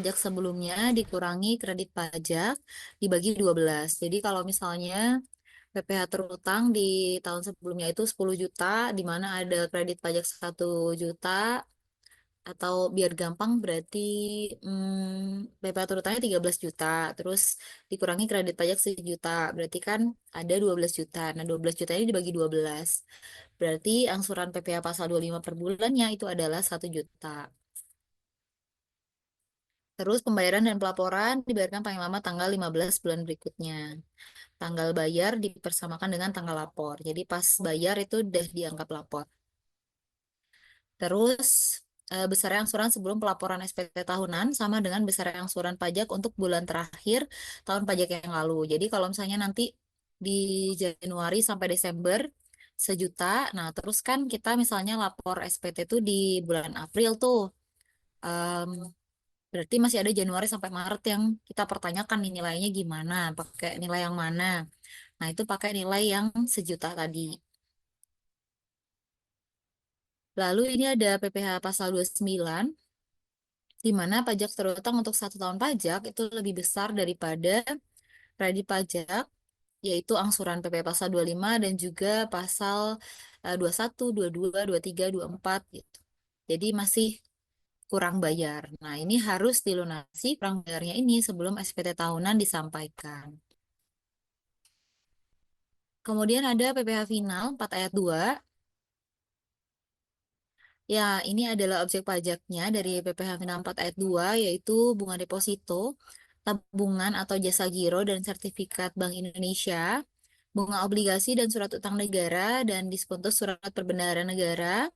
pajak sebelumnya dikurangi kredit pajak dibagi 12. Jadi kalau misalnya PPh terutang di tahun sebelumnya itu 10 juta, di mana ada kredit pajak 1 juta, atau biar gampang berarti PPh terutangnya 13 juta, terus dikurangi kredit pajak 1 juta, berarti kan ada 12 juta. Nah, 12 juta ini dibagi 12. Berarti angsuran PPh pasal 25 per bulannya itu adalah 1 juta. Terus pembayaran dan pelaporan dibayarkan paling lama tanggal 15 bulan berikutnya. Tanggal bayar dipersamakan dengan tanggal lapor. Jadi pas bayar itu udah dianggap lapor. Terus besar angsuran sebelum pelaporan SPT tahunan sama dengan besar angsuran pajak untuk bulan terakhir tahun pajak yang lalu. Jadi kalau misalnya nanti di Januari sampai Desember 1 juta, nah terus kan kita misalnya lapor SPT tuh di bulan April tuh. Em, Berarti masih ada Januari sampai Maret yang kita pertanyakan nih nilainya gimana, pakai nilai yang mana. Nah, itu pakai nilai yang 1 juta tadi. Lalu ini ada PPh pasal 29, di mana pajak terutang untuk 1 tahun pajak itu lebih besar daripada kredit pajak, yaitu angsuran PPh pasal 25 dan juga pasal 21, 22, 23, 24 gitu. Jadi masih kurang bayar. Nah, ini harus dilunasi kurang bayarnya ini sebelum SPT tahunan disampaikan. Kemudian ada PPh final 4 ayat 2. Ya, ini adalah objek pajaknya dari PPh final 4 ayat 2, yaitu bunga deposito, tabungan atau jasa giro dan sertifikat Bank Indonesia, bunga obligasi dan surat utang negara dan diskonto surat perbendaharaan negara.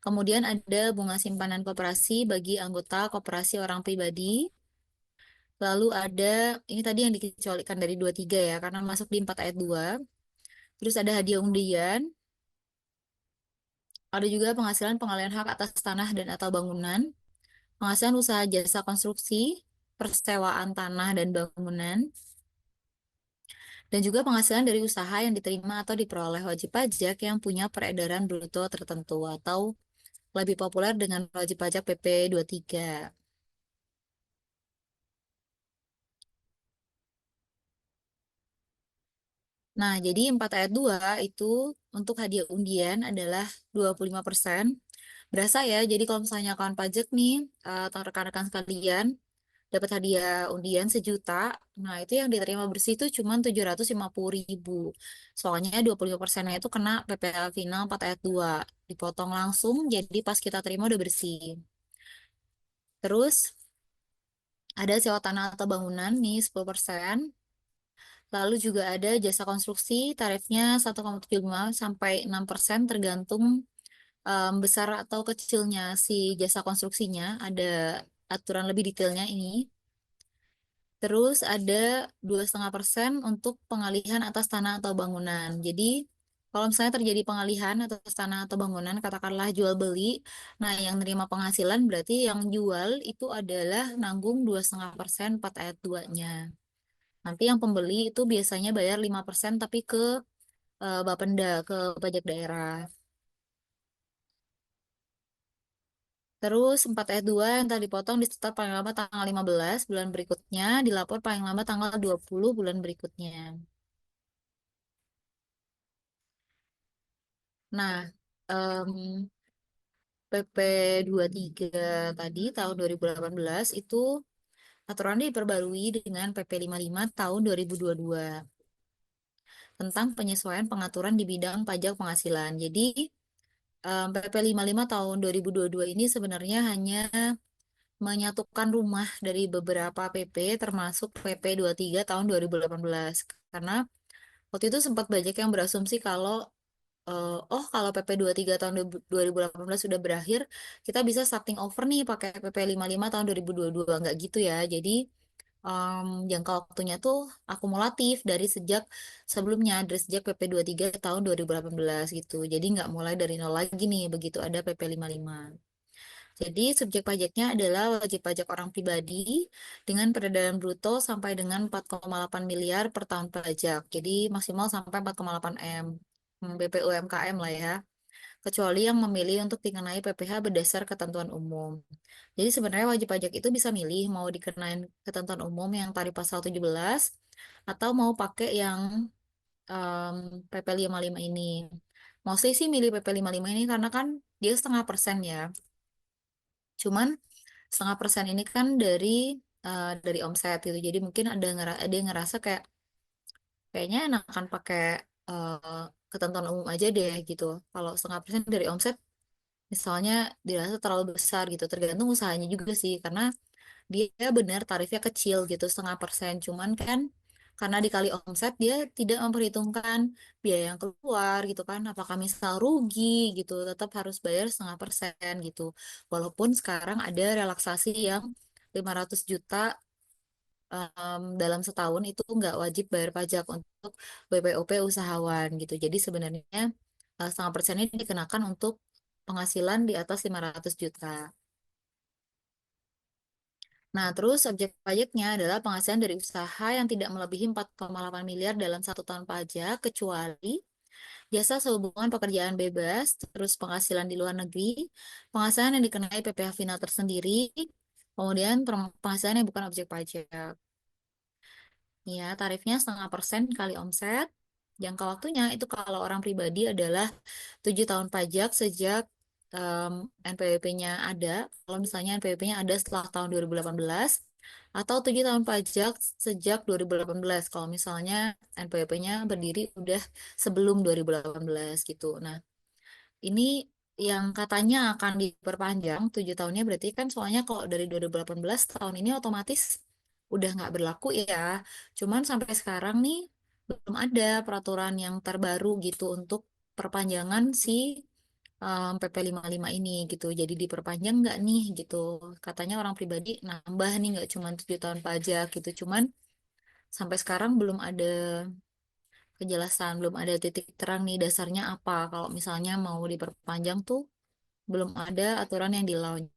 Kemudian ada bunga simpanan koperasi bagi anggota koperasi orang pribadi. Lalu ada, ini tadi yang dikecualikan dari 23 ya, karena masuk di 4 ayat 2. Terus ada hadiah undian. Ada juga penghasilan pengalihan hak atas tanah dan atau bangunan, penghasilan usaha jasa konstruksi, persewaan tanah dan bangunan, dan juga penghasilan dari usaha yang diterima atau diperoleh wajib pajak yang punya peredaran bruto tertentu atau lebih populer dengan wajib pajak PP 23. Nah, jadi 4 ayat 2 itu untuk hadiah undian adalah 25%. Berasa ya, jadi kalau misalnya kawan pajak nih, atau rekan-rekan sekalian, dapat hadiah undian 1 juta, nah itu yang diterima bersih itu cuma 750.000. Soalnya 25%-nya itu kena PPh final 4 ayat 2. Dipotong langsung, jadi pas kita terima udah bersih. Terus ada sewa tanah atau bangunan nih 10%. Lalu juga ada jasa konstruksi, tarifnya 1,75 sampai 6% tergantung besar atau kecilnya si jasa konstruksinya. Ada aturan lebih detailnya ini. Terus ada 2,5% untuk pengalihan atas tanah atau bangunan. Jadi kalau misalnya terjadi pengalihan atas tanah atau bangunan, katakanlah jual beli, nah yang nerima penghasilan berarti yang jual itu adalah nanggung 2,5% 4 ayat 2-nya. Nanti yang pembeli itu biasanya bayar 5% tapi ke Bapenda, ke pajak daerah. Terus 4 ayat 2 yang tadi dipotong disetor paling lama tanggal 15 bulan berikutnya, dilapor paling lama tanggal 20 bulan berikutnya. Nah, em, PP 23 tadi tahun 2018 itu aturannya diperbarui dengan PP 55 tahun 2022 tentang penyesuaian pengaturan di bidang pajak penghasilan. Jadi, PP 55 tahun 2022 ini sebenarnya hanya menyatukan rumah dari beberapa PP termasuk PP 23 tahun 2018. Karena waktu itu sempat banyak yang berasumsi kalau oh kalau PP 23 tahun 2018 sudah berakhir, kita bisa starting over nih pakai PP 55 tahun 2022. Nggak gitu ya. Jadi jangka waktunya tuh akumulatif dari sejak sebelumnya, dari sejak PP 23 tahun 2018 gitu. Jadi nggak mulai dari nol lagi nih begitu ada PP 55. Jadi subjek pajaknya adalah wajib pajak orang pribadi dengan peredaran bruto sampai dengan 4,8 miliar per tahun pajak. Jadi maksimal sampai 4,8 M. BP UMKM lah ya. kecuali yang memilih untuk dikenai PPh berdasar ketentuan umum. Jadi sebenarnya wajib pajak itu bisa milih mau dikenain ketentuan umum yang tarif pasal 17 atau mau pakai yang em, PP 55 ini. Mostly sih milih PP 55 ini karena kan dia 0,5% ya. Cuman 0,5% ini kan dari omset gitu. Jadi mungkin ada yang ngerasa kayaknya enakan pakai eh, ketentuan umum aja deh gitu. Kalau 0,5% dari omset misalnya dirasa terlalu besar gitu. Tergantung usahanya juga sih karena dia benar tarifnya kecil gitu 0,5%. Cuman kan karena dikali omset dia tidak memperhitungkan biaya yang keluar gitu kan. Apakah misal rugi gitu tetap harus bayar 0,5% gitu. Walaupun sekarang ada relaksasi yang 500 juta dalam setahun itu nggak wajib bayar pajak untuk BPOP usahawan gitu. Jadi sebenarnya 0,5% ini dikenakan untuk penghasilan di atas 500 juta. Nah, terus objek pajaknya adalah penghasilan dari usaha yang tidak melebihi 4,8 miliar dalam 1 tahun pajak, kecuali jasa sehubungan pekerjaan bebas, terus penghasilan di luar negeri, penghasilan yang dikenai PPh final tersendiri, kemudian penghasilan yang bukan objek pajak. Ya, tarifnya 0,5% kali omset. Jangka waktunya itu kalau orang pribadi adalah 7 tahun pajak sejak NPWP-nya ada. Kalau misalnya NPWP-nya ada setelah tahun 2018, atau 7 tahun pajak sejak 2018. Kalau misalnya NPWP-nya berdiri udah sebelum 2018 gitu. Nah, ini yang katanya akan diperpanjang 7 tahunnya berarti kan soalnya kalau dari 2018 tahun ini otomatis udah nggak berlaku ya. Cuman sampai sekarang nih belum ada peraturan yang terbaru gitu untuk perpanjangan si PP 55 ini gitu. Jadi diperpanjang nggak nih gitu. Katanya orang pribadi nambah nih nggak cuma 7 tahun pajak gitu. Cuman sampai sekarang belum ada kejelasan, belum ada titik terang nih dasarnya apa. Kalau misalnya mau diperpanjang tuh belum ada aturan yang di-launch.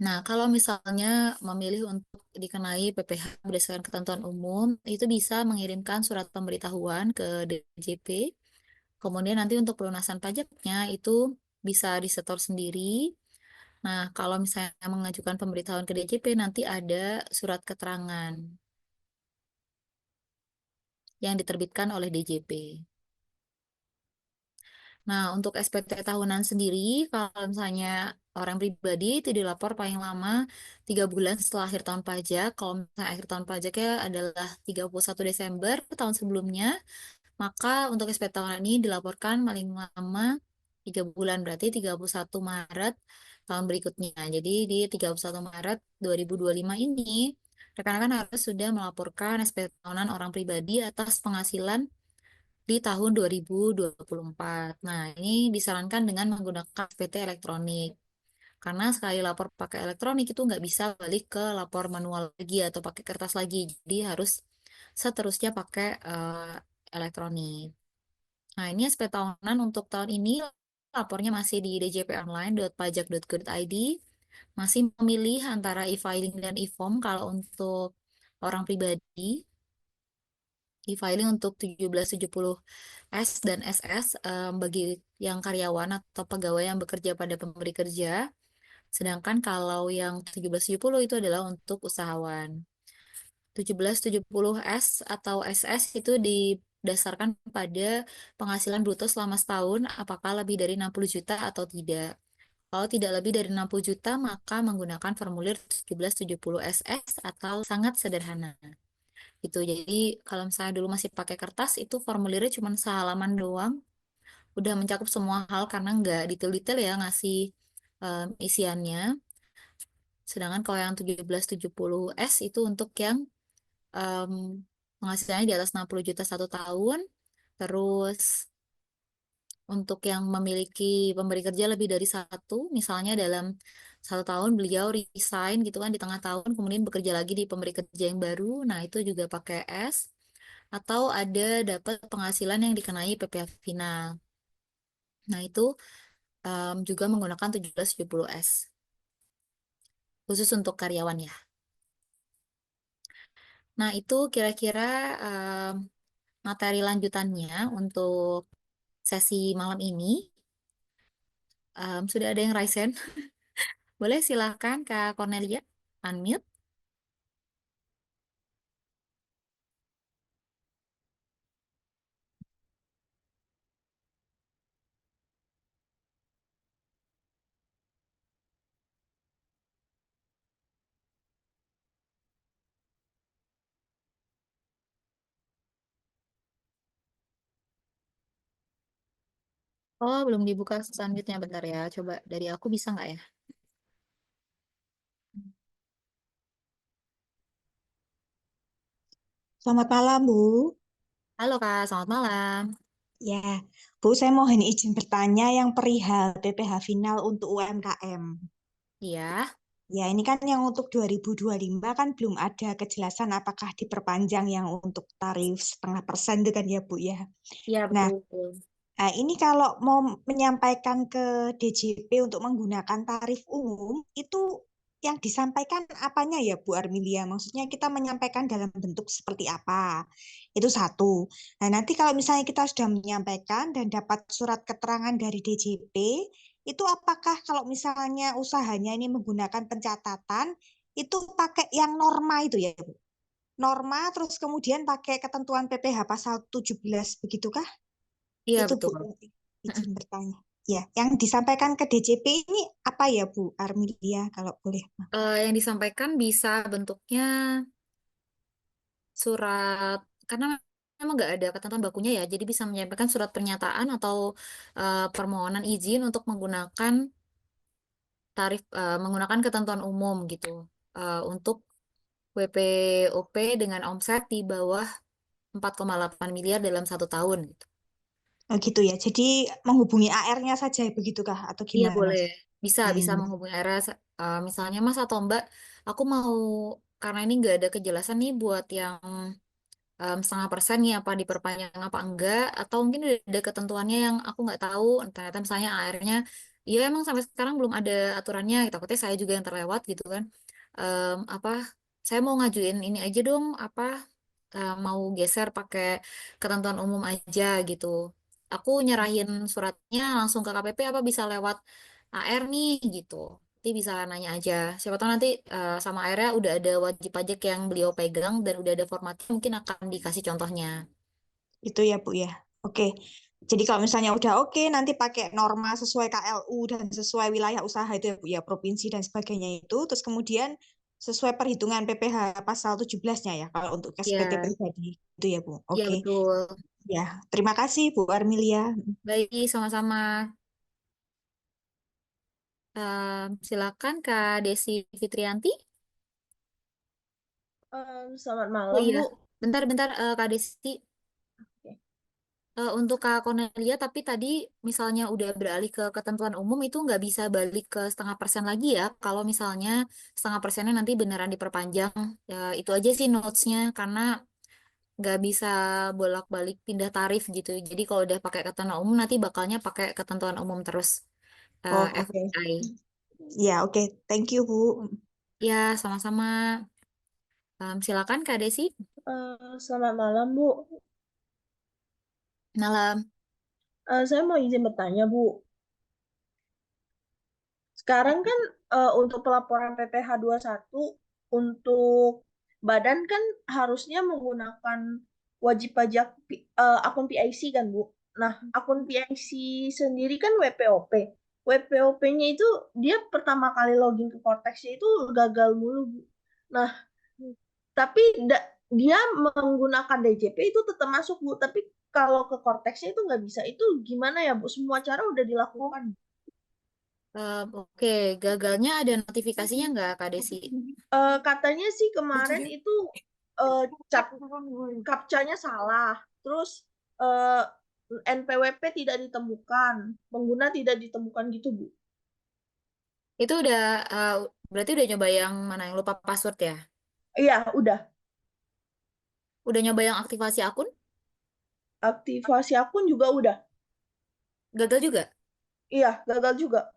Nah, kalau misalnya memilih untuk dikenai PPh berdasarkan ketentuan umum, itu bisa mengirimkan surat pemberitahuan ke DJP. Kemudian nanti untuk pelunasan pajaknya itu bisa disetor sendiri. Nah, kalau misalnya mengajukan pemberitahuan ke DJP, nanti ada surat keterangan yang diterbitkan oleh DJP. Nah, untuk SPT tahunan sendiri, kalau misalnya orang pribadi itu dilapor paling lama 3 bulan setelah akhir tahun pajak. Kalau misalnya akhir tahun pajaknya adalah 31 Desember tahun sebelumnya, maka untuk SPT tahunan ini dilaporkan paling lama 3 bulan, berarti 31 Maret tahun berikutnya. Jadi di 31 Maret 2025 ini, rekan-rekan harus sudah melaporkan SPT tahunan orang pribadi atas penghasilan di tahun 2024. Nah, ini disarankan dengan menggunakan PT elektronik. Karena sekali lapor pakai elektronik itu nggak bisa balik ke lapor manual lagi atau pakai kertas lagi. Jadi harus seterusnya pakai elektronik. Nah, ini SP tahunan untuk tahun ini lapornya masih di djponline.pajak.go.id. Masih memilih antara e-filing dan e-form kalau untuk orang pribadi. E-filing untuk 1770 S dan SS bagi yang karyawan atau pegawai yang bekerja pada pemberi kerja. Sedangkan kalau yang 1770 itu adalah untuk usahawan. 1770 S atau SS itu didasarkan pada penghasilan bruto selama setahun, apakah lebih dari 60 juta atau tidak. Kalau tidak lebih dari 60 juta, maka menggunakan formulir 1770 SS atau sangat sederhana gitu. Jadi kalau misalnya dulu masih pakai kertas itu formulirnya cuma sehalaman doang, udah mencakup semua hal karena nggak detail-detail ya ngasih isiannya. Sedangkan kalau yang 1770 S itu untuk yang em, penghasilannya di atas 60 juta 1 tahun, terus untuk yang memiliki pemberi kerja lebih dari satu, misalnya dalam 1 tahun beliau resign gitu kan di tengah tahun, kemudian bekerja lagi di pemberi kerja yang baru, nah itu juga pakai S. Atau ada dapat penghasilan yang dikenai PPh final. Nah, itu juga menggunakan 1770 S, khusus untuk karyawan ya. Nah, itu kira-kira materi lanjutannya untuk sesi malam ini. Sudah ada yang raise hand. Boleh silakan Kak Cornelia, unmute. Oh, belum dibuka unmute-nya, bentar ya. Coba dari aku bisa nggak ya? Selamat malam, Bu. Halo Kak, selamat malam. Ya, Bu, saya mohon izin bertanya yang perihal PPh final untuk UMKM. Iya, Ya, ini kan yang untuk 2025 kan belum ada kejelasan apakah diperpanjang yang untuk tarif 0,5% itu kan ya, Bu ya. iya Nah, betul. ini kalau mau menyampaikan ke DJP untuk menggunakan tarif umum, itu yang disampaikan apanya ya Bu Armilia? Maksudnya kita menyampaikan dalam bentuk seperti apa? Itu satu. Nah, nanti kalau misalnya kita sudah menyampaikan dan dapat surat keterangan dari DJP, itu apakah kalau misalnya usahanya ini menggunakan pencatatan, itu pakai yang norma itu ya Bu? Norma, terus kemudian pakai ketentuan PPh pasal 17, begitukah? Iya Itu Bu, betul. izin bertanya. Ya, yang disampaikan ke DJP ini apa ya Bu Armilia kalau boleh? Yang disampaikan bisa bentuknya surat, karena memang nggak ada ketentuan bakunya ya, jadi bisa menyampaikan surat pernyataan atau permohonan izin untuk menggunakan menggunakan ketentuan umum gitu. Untuk WPOP dengan omset di bawah 4,8 miliar dalam 1 tahun gitu. Oh gitu ya. Jadi menghubungi AR-nya saja begitukah atau Iya gimana boleh, Mas? bisa Hmm. menghubungi RS. Misalnya Mas atau Mbak, aku mau, karena ini nggak ada kejelasan nih buat yang 0,5% nih apa diperpanjang apa enggak, atau mungkin udah ada ketentuannya yang aku nggak tahu. Ternyata misalnya AR-nya, ya emang sampai sekarang belum ada aturannya. Takutnya saya juga yang terlewat gitu kan. Apa? Saya mau ngajuin ini aja dong, apa? Mau geser pakai ketentuan umum aja gitu. Aku nyerahin suratnya langsung ke KPP apa bisa lewat AR nih gitu. Nanti bisa nanya aja. Siapa tahu nanti sama AR-nya udah ada wajib pajak yang beliau pegang dan udah ada formatnya mungkin akan dikasih contohnya. Itu ya Bu ya. Oke. Jadi kalau misalnya udah oke, nanti pakai norma sesuai KLU dan sesuai wilayah usaha itu ya Bu ya, provinsi dan sebagainya itu. Terus kemudian sesuai perhitungan PPh pasal 17-nya ya, kalau untuk SPT Ya, pribadi. Itu ya Bu. ya Oke. betul. Ya, terima kasih Bu Armilia. Baik, sama-sama. Silakan Kak Desi Fitrianti. Selamat Oh malam, iya, Bu. bentar-bentar Kak Desi. Oke. Untuk Kak Cornelia, tapi tadi misalnya udah beralih ke ketentuan umum itu nggak bisa balik ke 0,5% lagi ya. Kalau misalnya 0,5%-nya nanti beneran diperpanjang, ya itu aja sih notes-nya karena nggak bisa bolak-balik pindah tarif gitu. Jadi kalau udah pakai ketentuan umum nanti bakalnya pakai ketentuan umum terus. Oh, oke. FYI. Ya, oke. Thank you, Bu. Ya, sama-sama. Silakan Kak Desi. Selamat malam, Bu. Malam. Saya mau izin bertanya, Bu. Sekarang kan untuk pelaporan PPh satu untuk badan kan harusnya menggunakan wajib pajak akun PIC kan, Bu. Nah, akun PIC sendiri kan WPOP. WPOP-nya itu dia pertama kali login ke Cortex itu gagal mulu, Bu. Nah, tapi dia menggunakan DJP itu tetap masuk Bu, tapi kalau ke Cortex-nya itu nggak bisa. Itu gimana ya Bu? Semua cara udah dilakukan. Oke, gagalnya ada notifikasinya nggak Kak Desi? Katanya sih kemarin itu eh, cap captcha-nya salah, terus eh, NPWP tidak ditemukan, pengguna tidak ditemukan gitu Bu. Itu udah, uh, berarti udah nyoba yang mana yang lupa password ya? Iya, udah. Udah nyoba yang aktivasi akun? Aktivasi akun juga udah. Gagal juga. Iya, gagal juga.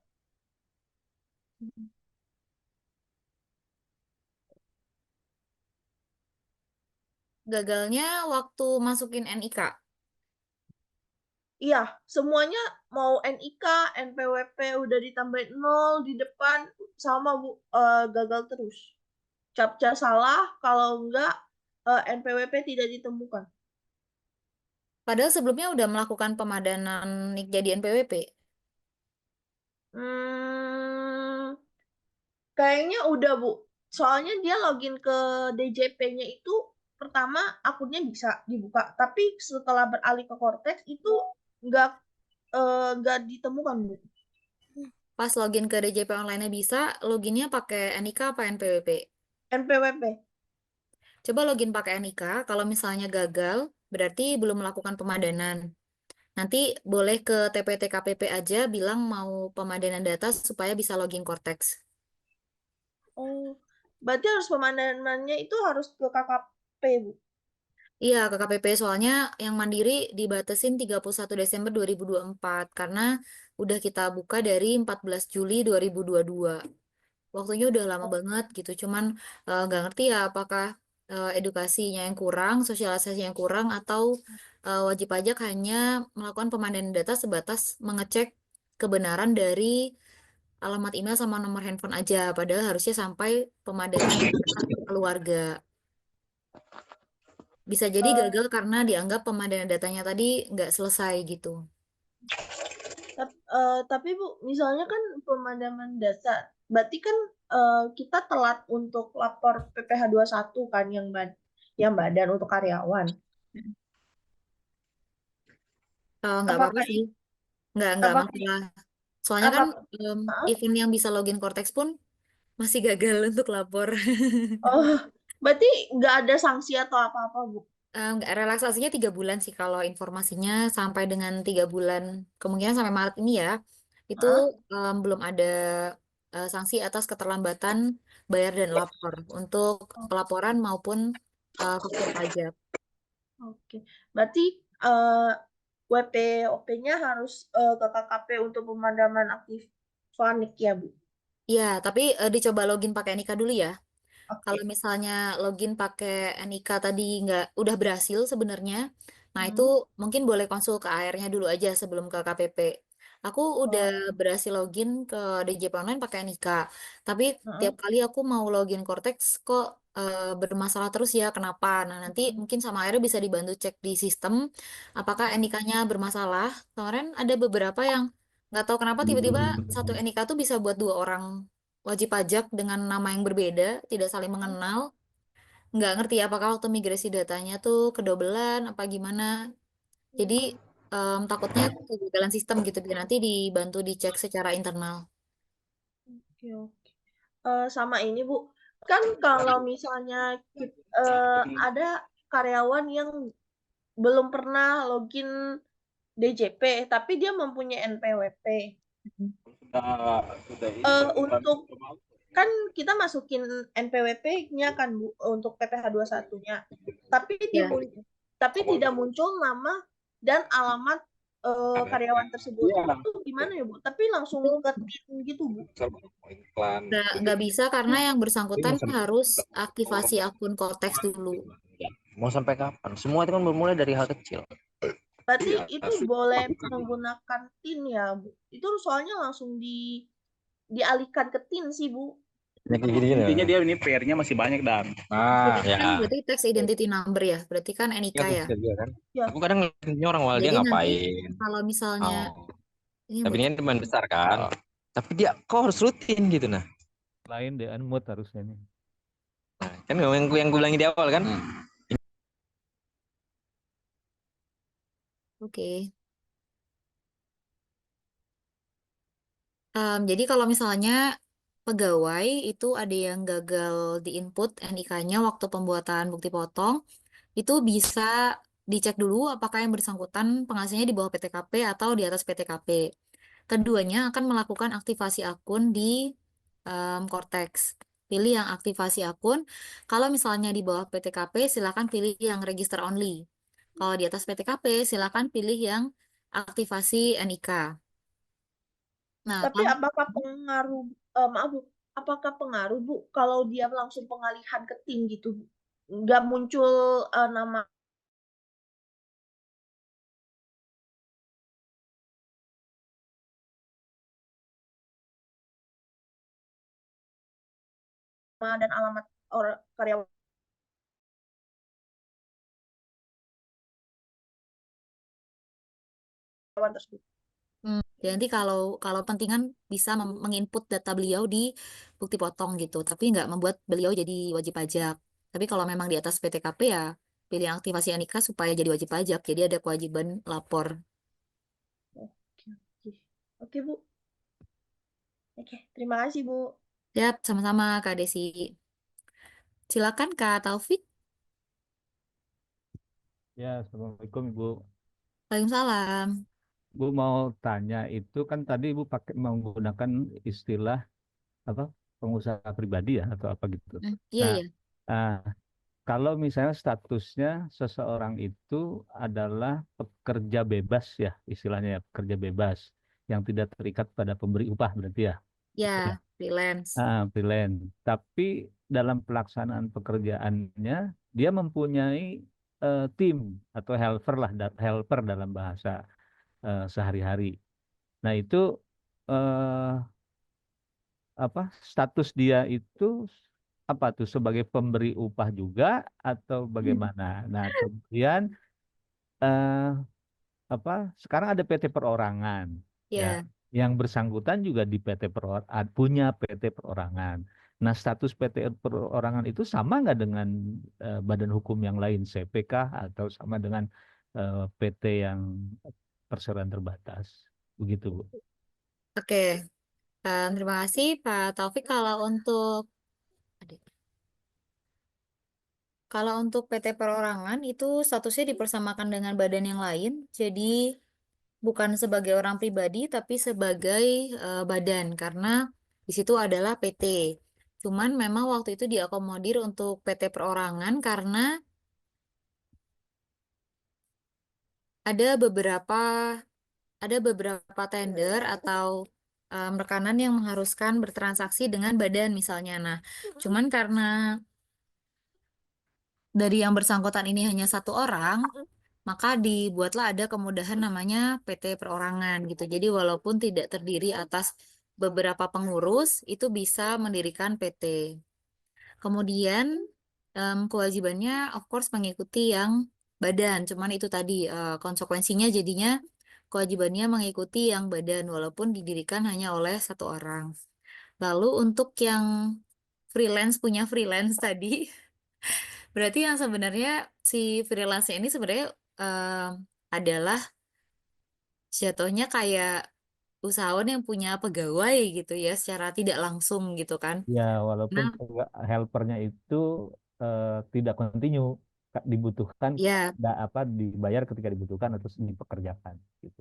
Gagalnya waktu masukin NIK. Iya, semuanya mau NIK, NPWP udah ditambahin 0 di depan sama Bu, gagal terus. Captcha salah, kalau enggak NPWP tidak ditemukan. Padahal sebelumnya udah melakukan pemadanan nik jadi NPWP. Hmm, kayaknya udah Bu. Soalnya dia login ke DJP-nya itu pertama akunnya bisa dibuka, tapi setelah beralih ke Cortex itu nggak nggak ditemukan Bu. Pas login ke DJP online-nya bisa, loginnya pakai NIK apa NPWP? NPWP. Coba login pakai NIK, kalau misalnya gagal, berarti belum melakukan pemadanan. Nanti boleh ke TPT KPP aja bilang mau pemadanan data supaya bisa login Cortex. Oh, berarti harus pemandangannya itu harus ke KKP Bu. Iya, ke KPP soalnya yang mandiri dibatasin 31 Desember 2024 karena udah kita buka dari 14 Juli 2022. Waktunya udah lama banget gitu. Cuman nggak ngerti ya apakah edukasinya yang kurang, sosialisasi yang kurang, atau wajib pajak hanya melakukan pemandangan data sebatas mengecek kebenaran dari alamat email sama nomor handphone aja. Padahal harusnya sampai pemadanan data keluarga. Bisa jadi Eh, gagal karena dianggap pemadanan datanya tadi nggak selesai gitu. tapi Bu, misalnya kan pemadaman data, berarti kan kita telat untuk lapor PPh satu kan yang badan untuk karyawan. Nggak apa-apa Apakah sih, nggak apakah masalah. Soalnya kan apakah maaf? event yang bisa login Cortex pun masih gagal untuk lapor. Oh, berarti nggak ada sanksi atau apa-apa Bu? Nggak, relaksasinya 3 bulan sih kalau informasinya sampai dengan 3 bulan, kemungkinan sampai Maret ini ya, itu Hah? belum ada sanksi atas keterlambatan bayar dan lapor untuk Oh, pelaporan maupun faktur pajak. oke. Berarti eh, WPOP-nya harus ke KKP untuk pemadaman aktif panik ya Bu? Iya, tapi dicoba login pakai Nika dulu ya. Kalau Oke. misalnya login pakai NIK tadi nggak udah berhasil sebenarnya, nah itu Hmm. mungkin boleh konsul ke AR-nya dulu aja sebelum ke KPP. Aku udah Oh. berhasil login ke DJP Online pakai NIK, tapi tiap Heeh. kali aku mau login Cortex kok bermasalah terus ya, kenapa? Nah nanti mungkin sama AR bisa dibantu cek di sistem apakah NIK-nya bermasalah. Kemarin ada beberapa yang nggak tahu kenapa tiba-tiba satu NIK tuh bisa buat 2 orang wajib pajak dengan nama yang berbeda, tidak saling mengenal. Nggak ngerti apakah waktu migrasi datanya tuh kedobelan apa gimana. Jadi takutnya kegagalan sistem gitu, biar nanti dibantu dicek secara internal. Oke, oke. Sama ini Bu, kan kalau misalnya ada karyawan yang belum pernah login DJP, tapi dia mempunyai NPWP. Untuk kan kita masukin NPWP-nya kan Bu untuk PPh 21-nya. Tapi dia Ya, tapi tidak muncul nama dan alamat karyawan tersebut. Itu gimana ya Bu? Tapi langsung itu ke tim gitu Bu. nggak bisa karena yang bersangkutan harus aktivasi akun Cortex dulu. Mau sampai kapan? Semua itu kan bermulai dari hal kecil. Berarti itu boleh menggunakan tin ya Bu. Itu soalnya langsung dialihkan ke tin sih Bu. Ya, kayak gini, Intinya dia ini PR-nya masih banyak dan Berarti ya. kan berarti tax identity number ya, berarti kan NIK Ya ya. kecil juga kan. Ya. Aku kadang ngeliatnya orang awal dia Jadi nanti ngapain. kalau misalnya Oh. ini Tapi ini bocor. kan teman besar kan. Tapi dia kok harus rutin gitu nah. lain di unmute harusnya nih. Nah, kan yang gue bilangin di awal kan. Oke. Jadi kalau misalnya pegawai itu ada yang gagal di input NIK-nya waktu pembuatan bukti potong, itu bisa dicek dulu apakah yang bersangkutan penghasilnya di bawah PTKP atau di atas PTKP. Keduanya akan melakukan aktivasi akun di Cortex. Pilih yang aktivasi akun. Kalau misalnya di bawah PTKP, silakan pilih yang register only. Kalau di atas PTKP, silakan pilih yang aktivasi NIK. Nah, Tapi kalau apakah pengaruh, maaf Bu, apakah pengaruh Bu kalau dia langsung pengalihan ke tim gitu Bu? Nggak muncul nama dan alamat karyawan tersebut. Ya, nanti kalau kalau penting kan bisa menginput data beliau di bukti potong gitu, tapi nggak membuat beliau jadi wajib pajak. Tapi kalau memang di atas PTKP ya pilih yang aktivasi NIK supaya jadi wajib pajak. Jadi ada kewajiban lapor. Oke, oke. Oke, Bu. Oke, terima kasih, Bu. Siap, sama-sama Kak Desi. Silakan Kak Taufik. Ya, Assalamualaikum Ibu. Waalaikumsalam. Bu mau tanya itu kan tadi Ibu pakai menggunakan istilah apa pengusaha pribadi ya atau apa gitu. Iya, Nah, iya. ah, kalau misalnya statusnya seseorang itu adalah pekerja bebas ya istilahnya ya pekerja bebas yang tidak terikat pada pemberi upah berarti ya. Betul ya? Ya, freelance. Freelance. Tapi dalam pelaksanaan pekerjaannya dia mempunyai tim atau helper lah, helper dalam bahasa sehari-hari. Nah itu eh, apa status dia itu apa tuh sebagai pemberi upah juga atau bagaimana? Nah kemudian eh, apa sekarang ada PT perorangan ya Ya, yang bersangkutan juga di punya PT perorangan. Nah status PT perorangan itu sama nggak dengan badan hukum yang lain CPK atau sama dengan PT yang perseroan terbatas begitu Bu. oke. Terima kasih Pak Taufik. Kalau untuk PT Perorangan itu statusnya dipersamakan dengan badan yang lain. Jadi bukan sebagai orang pribadi tapi sebagai badan karena di situ adalah PT. Cuman memang waktu itu diakomodir untuk PT Perorangan karena ada beberapa ada beberapa tender atau rekanan yang mengharuskan bertransaksi dengan badan misalnya. Nah, cuman karena dari yang bersangkutan ini hanya satu orang, maka dibuatlah ada kemudahan namanya PT Perorangan gitu. Jadi walaupun tidak terdiri atas beberapa pengurus, itu bisa mendirikan PT. Kemudian kewajibannya of course mengikuti yang badan. Cuman itu tadi konsekuensinya jadinya kewajibannya mengikuti yang badan walaupun didirikan hanya oleh satu orang. Lalu untuk yang freelance punya freelance tadi, berarti yang sebenarnya si freelance ini sebenarnya adalah jatuhnya kayak usahawan yang punya pegawai gitu ya secara tidak langsung gitu kan. Ya, walaupun Nah, helpernya itu eh, tidak kontinu, dibutuhkan, ya, apa dibayar ketika dibutuhkan atau dipekerjakan gitu.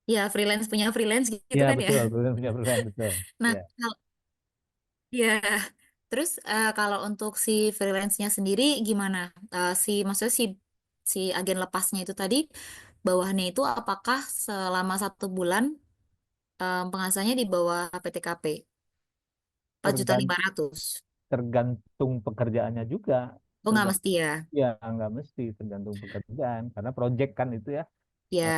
ya freelance punya freelance gitu Ya, kan ya. betul, betul punya perusahaan betul. Nah, Ya, ya, terus kalau untuk si freelance-nya sendiri gimana? Maksudnya si agen lepasnya itu tadi bawahannya itu apakah selama 1 bulan penghasilannya di bawah PTKP 4.500.000? tergantung pekerjaannya juga, Oh nggak tergantung mesti ya? ya nggak mesti tergantung pekerjaan karena project kan itu ya eh, Ya,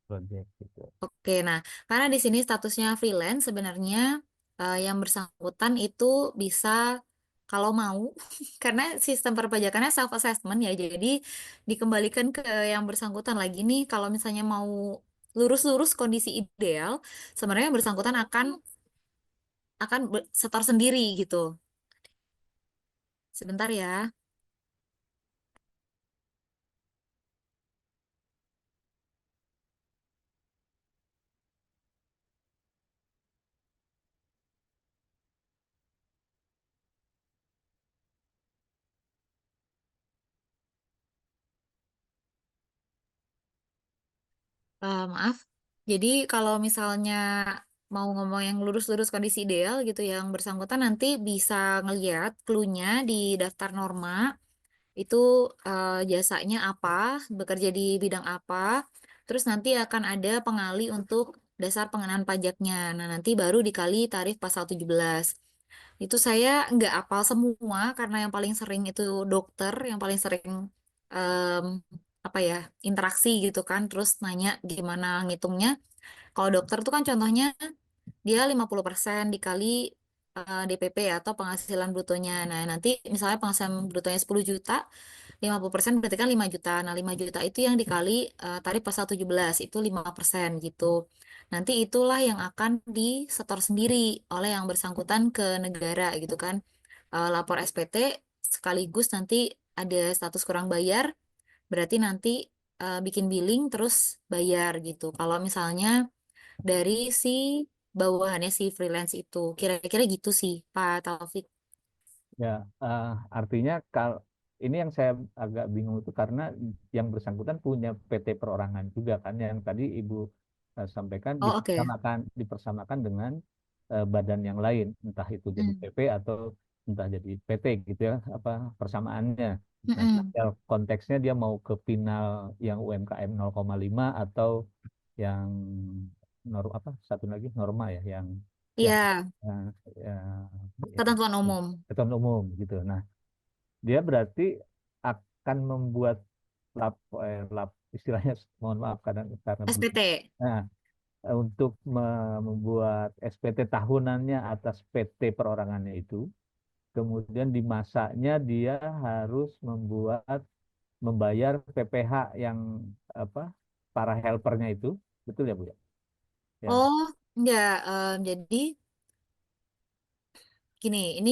project gitu. oke. Nah, karena di sini statusnya freelance sebenarnya yang bersangkutan itu bisa kalau mau, karena sistem perpajakannya self assessment ya, jadi dikembalikan ke yang bersangkutan lagi nih. Kalau misalnya mau lurus-lurus kondisi ideal, sebenarnya yang bersangkutan akan setor sendiri gitu. Sebentar ya. Maaf. Jadi kalau misalnya mau ngomong yang lurus-lurus kondisi ideal gitu, yang bersangkutan nanti bisa ngeliat clue-nya di daftar norma, itu jasanya apa, bekerja di bidang apa, terus nanti akan ada pengali untuk dasar pengenaan pajaknya. Nah, nanti baru dikali tarif pasal 17. Itu saya nggak apal semua karena yang paling sering itu dokter, yang paling sering em, apa ya, interaksi gitu kan, terus nanya gimana ngitungnya. Kalau dokter tuh kan contohnya dia 50% dikali DPP atau penghasilan brutonya. Nah, nanti misalnya penghasilan brutonya 10 juta, 50% berarti kan 5 juta. Nah, 5 juta itu yang dikali tarif pasal 17, itu 5% gitu. Nanti itulah yang akan disetor sendiri oleh yang bersangkutan ke negara gitu kan. Lapor SPT sekaligus nanti ada status kurang bayar, berarti nanti bikin billing terus bayar gitu. Kalau misalnya dari si bawahannya si freelance itu, kira-kira gitu sih, Pak Taufik. Ya, artinya kalau ini yang saya agak bingung itu karena yang bersangkutan punya PT perorangan juga kan yang tadi Ibu sampaikan Oh, oke. dipersamakan dengan badan yang lain, entah itu jadi Hmm. PP atau entah jadi PT gitu ya, apa persamaannya. Nah, Mm-mm. tinggal konteksnya dia mau ke final yang UMKM 0,5 atau yang apa satu lagi norma ya yang Iya, eh, yang ketentuan umum. ketentuan umum gitu. Nah, dia berarti akan membuat lap istilahnya mohon maaf karena belum SPT. nah, untuk membuat SPT tahunannya atas PT perorangannya itu, kemudian di masanya dia harus membayar PPh yang apa para helpernya itu, betul ya Bu ya? Yang Oh, enggak. Jadi gini, ini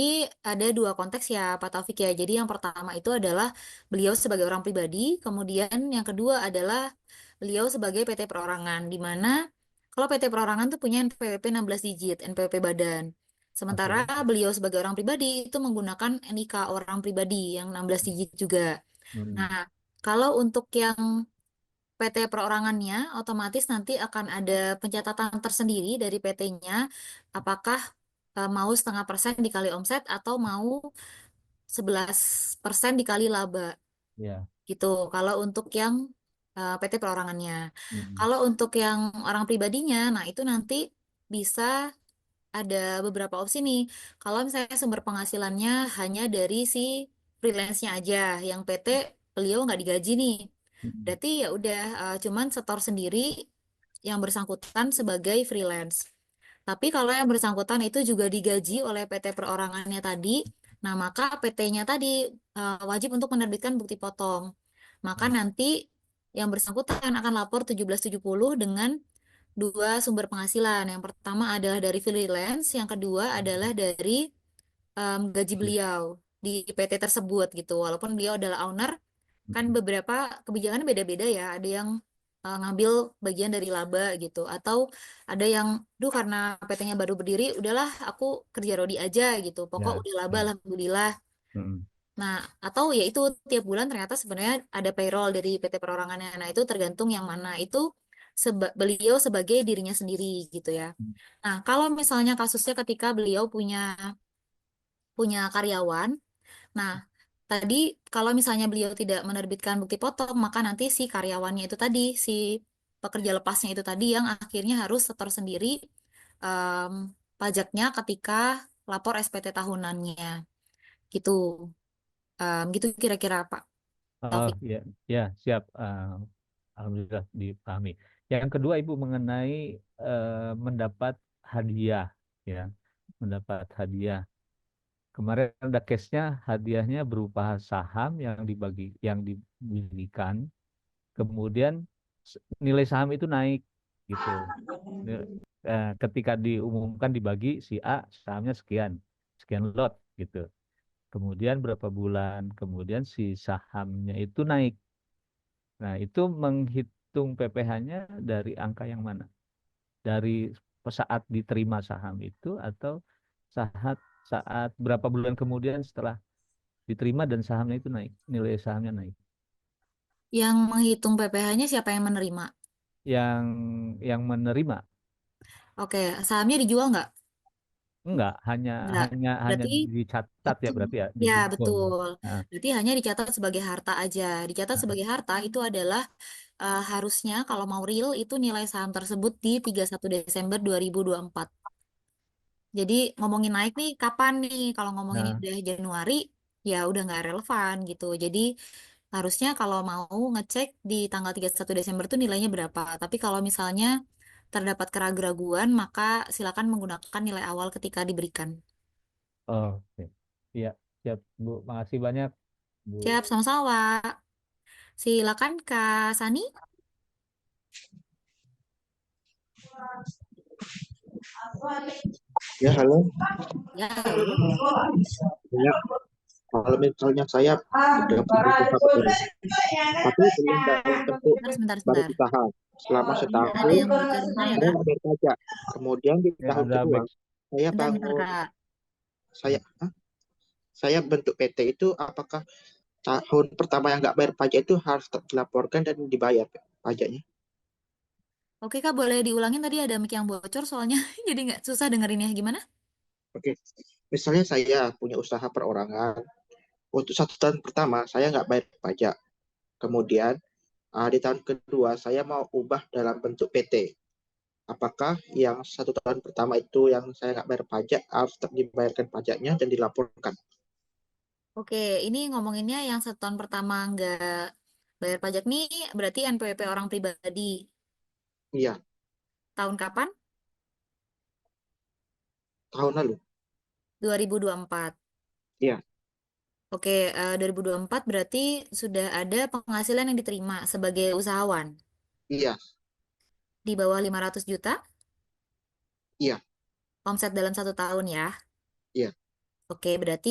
ada dua konteks ya, Pak Taufik ya. Jadi yang pertama itu adalah beliau sebagai orang pribadi, kemudian yang kedua adalah beliau sebagai PT Perorangan, di mana kalau PT Perorangan tuh punya NPWP 16 digit, NPWP badan. Sementara oke. beliau sebagai orang pribadi itu menggunakan NIK orang pribadi yang 16 digit juga. Hmm, Nah, kalau untuk yang PT perorangannya otomatis nanti akan ada pencatatan tersendiri dari PT-nya apakah mau 0,5% dikali omset atau mau 11% dikali laba ya. gitu. Kalau untuk yang PT perorangannya. Hmm, Kalau untuk yang orang pribadinya, nah itu nanti bisa ada beberapa opsi nih. Kalau misalnya sumber penghasilannya hanya dari si freelance-nya aja, yang PT beliau nggak digaji nih. hmm, Berarti ya udah cuman setor sendiri yang bersangkutan sebagai freelance. Tapi kalau yang bersangkutan itu juga digaji oleh PT perorangannya tadi, nah maka PT-nya tadi wajib untuk menerbitkan bukti potong. Maka hmm, nanti yang bersangkutan akan lapor 1770 dengan dua sumber penghasilan. Yang pertama adalah dari freelance, yang kedua adalah dari gaji beliau di PT tersebut gitu. Walaupun beliau adalah owner, kan hmm, beberapa kebijakan beda-beda ya. Ada yang ngambil bagian dari laba gitu, atau ada yang, duh karena PT-nya baru berdiri, udahlah aku kerja rodi aja gitu. Pokok ya. udah laba, Ya. alhamdulillah. Hmm, Nah, atau ya itu tiap bulan ternyata sebenarnya ada payroll dari PT perorangannya. Nah, itu tergantung yang mana. Itu beliau sebagai dirinya sendiri gitu ya. hmm, Nah, kalau misalnya kasusnya ketika beliau punya punya karyawan, nah tadi kalau misalnya beliau tidak menerbitkan bukti potong, maka nanti si karyawannya itu tadi, si pekerja lepasnya itu tadi yang akhirnya harus setor sendiri em, pajaknya ketika lapor SPT tahunannya. Gitu. Gitu kira-kira Pak oh Taufik. ya, ya siap. Alhamdulillah dipahami. Yang kedua Ibu mengenai mendapat hadiah, ya, mendapat hadiah. Kemarin ada case-nya hadiahnya berupa saham yang dibagikan, kemudian nilai saham itu naik, gitu. Ni- Ketika diumumkan dibagi si A sahamnya sekian, sekian lot, gitu. Kemudian berapa bulan, kemudian si sahamnya itu naik. Nah, itu menghitung PPh-nya dari angka yang mana? Dari saat diterima saham itu atau saat saat berapa bulan kemudian setelah diterima dan sahamnya itu naik, nilai sahamnya naik. Yang menghitung PPh-nya siapa yang menerima? Yang yang menerima Oke, sahamnya dijual nggak? enggak, hanya Nggak. hanya hanya Berarti dicatat ya itu, berarti ya di ya booknya. betul. Nah, Berarti hanya dicatat sebagai harta aja. Dicatat nah, sebagai harta itu adalah harusnya kalau mau real itu nilai saham tersebut di 31 Desember 2024. Jadi ngomongin naik nih kapan nih? Kalau ngomongin nah, udah Januari ya udah nggak relevan gitu. Jadi harusnya kalau mau ngecek di tanggal 31 Desember tuh nilainya berapa. Tapi kalau misalnya terdapat keraguan, maka silakan menggunakan nilai awal ketika diberikan. Oke. Iya, siap Bu. Makasih banyak Bu. Siap, sama-sama. Silakan Kak Sani. Ya, halo. Ya, halo. Ya, kalau misalnya saya udah punya usaha betul, tapi belum dalam bentuk Sebentar, sebentar, baru sebentar. usaha selama Ini ada setahun, yang bocor bentar ya, saya Kak. nggak bayar pajak. Kemudian di Ya tahun ada kedua, back. saya Bentar, bentar, bangun, Kak. saya, saya bentuk PT itu apakah tahun pertama yang nggak bayar pajak itu harus dilaporkan dan dibayar pajaknya? Oke, Kak, boleh diulangin tadi ada mic yang bocor soalnya jadi nggak susah dengerinnya. Gimana? Oke, misalnya saya punya usaha perorangan, untuk 1 tahun pertama saya nggak bayar pajak. Kemudian di tahun kedua saya mau ubah dalam bentuk PT. Apakah yang 1 tahun pertama itu yang saya nggak bayar pajak harus tetap dibayarkan pajaknya dan dilaporkan? Oke, ini ngomonginnya yang 1 tahun pertama nggak bayar pajak nih berarti NPWP orang pribadi. Iya, Tahun kapan? tahun lalu. 2024. Iya, Oke, 2024 berarti sudah ada penghasilan yang diterima sebagai usahawan iya, di bawah 500 juta iya, omset dalam 1 tahun ya. iya. Oke, berarti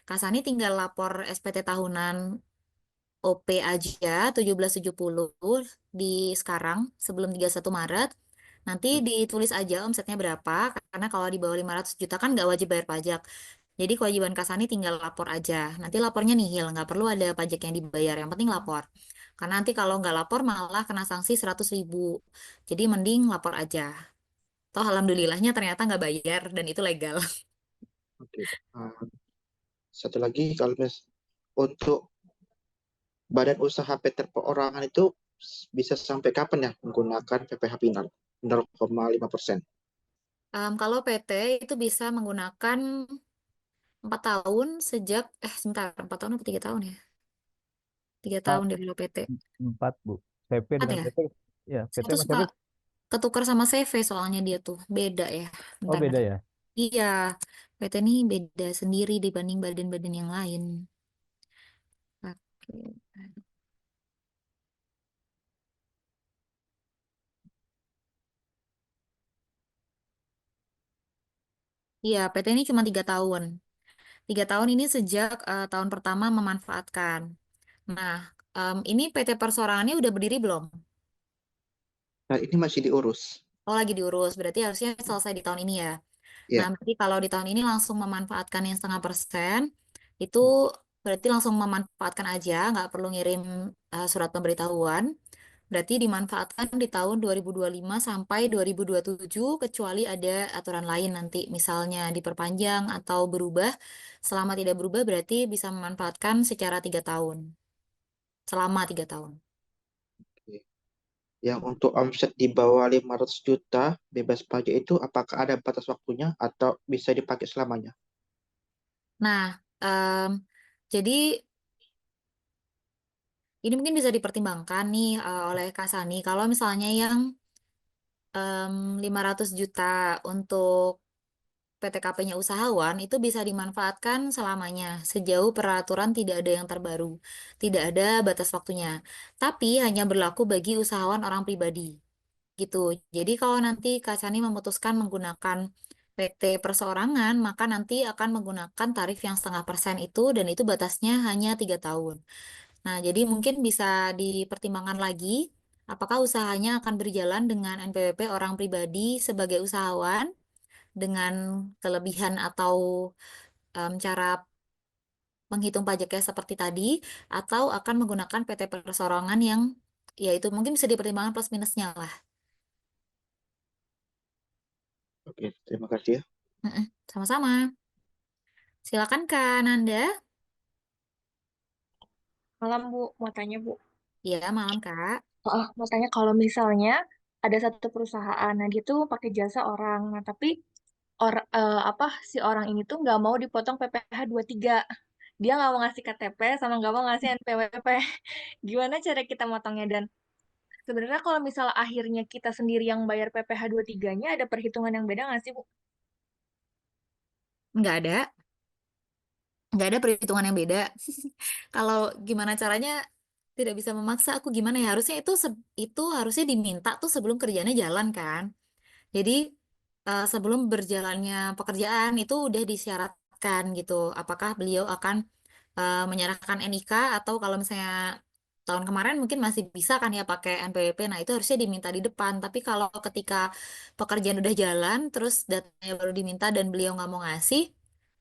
Kak Sani tinggal lapor SPT tahunan OP aja 1770 di sekarang sebelum 31 Maret. Nanti Hmm, ditulis aja omsetnya berapa, karena kalau di bawah 500 juta kan nggak wajib bayar pajak. Jadi kewajiban Kasani tinggal lapor aja. Nanti lapornya nihil, nggak perlu ada pajak yang dibayar. Yang penting lapor. Karena nanti kalau nggak lapor malah kena sanksi 100.000. Jadi mending lapor aja. Toh alhamdulillahnya ternyata nggak bayar dan itu legal. oke. Satu lagi, kalau untuk badan usaha PT perorangan itu bisa sampai kapan ya menggunakan PPh final 0,5%? Kalau PT itu bisa menggunakan 4 tahun sejak, sebentar, 4 tahun atau 3 tahun ya? 3 tahun Empat, dari kalau PT. empat Bu. CP Empat dengan ya? PT. Ya, Saya PT tuh sama suka CP. ketukar sama CV soalnya dia tuh. Beda ya. Oh Bentar, beda bentar. ya. Iya, PT ini beda sendiri dibanding badan-badan yang lain. Oke. Iya, PT ini cuma 3 tahun. 3 tahun ini sejak tahun pertama memanfaatkan. Nah, ini PT persorangannya udah berdiri belum? Nah, ini masih diurus. Oh, lagi diurus. Berarti harusnya selesai di tahun ini ya. Nah, Ya, berarti kalau di tahun ini langsung memanfaatkan yang 0,5%, itu berarti langsung memanfaatkan aja, nggak perlu ngirim surat pemberitahuan. Berarti dimanfaatkan di tahun 2025 sampai 2027, kecuali ada aturan lain nanti, misalnya diperpanjang atau berubah. Selama tidak berubah, berarti bisa memanfaatkan secara 3 tahun. Selama 3 tahun. oke. Yang untuk omset di bawah 500 juta bebas pajak itu apakah ada batas waktunya atau bisa dipakai selamanya? Nah, em, jadi ini mungkin bisa dipertimbangkan nih oleh Kak Sani. Kalau misalnya yang 500 juta untuk PTKP-nya usahawan itu bisa dimanfaatkan selamanya, sejauh peraturan tidak ada yang terbaru, tidak ada batas waktunya. Tapi hanya berlaku bagi usahawan orang pribadi, gitu. Jadi kalau nanti Kak Sani memutuskan menggunakan PT perseorangan, maka nanti akan menggunakan tarif yang 0,5% itu, dan itu batasnya hanya 3 tahun. Nah, jadi mungkin bisa dipertimbangkan lagi, apakah usahanya akan berjalan dengan NPWP orang pribadi sebagai usahawan, dengan kelebihan atau cara menghitung pajaknya seperti tadi, atau akan menggunakan PT perseorangan yang ya itu mungkin bisa dipertimbangkan plus minusnya lah. Oke, terima kasih ya. Mm-mm, sama-sama. Silakan Kak Nanda. Malam Bu, mau tanya Bu. Ya, malam Kak. Mau tanya kalau misalnya ada satu perusahaan, nah dia tuh pakai jasa orang, nah tapi si orang ini tuh nggak mau dipotong PPh 23. Dia nggak mau ngasih KTP sama nggak mau ngasih NPWP. Gimana cara kita motongnya? Dan sebenarnya kalau misal akhirnya kita sendiri yang bayar PPh 23-nya, ada perhitungan yang beda nggak sih Bu? nggak ada, nggak ada perhitungan yang beda. Kalau gimana caranya tidak bisa memaksa aku gimana ya? Harusnya itu harusnya diminta tuh sebelum kerjanya jalan kan. Jadi sebelum berjalannya pekerjaan itu udah disyaratkan gitu. Apakah beliau akan menyerahkan NIK atau kalau misalnya tahun kemarin mungkin masih bisa kan ya pakai NPWP. Nah, itu harusnya diminta di depan. Tapi kalau ketika pekerjaan udah jalan, terus datanya baru diminta dan beliau nggak mau ngasih,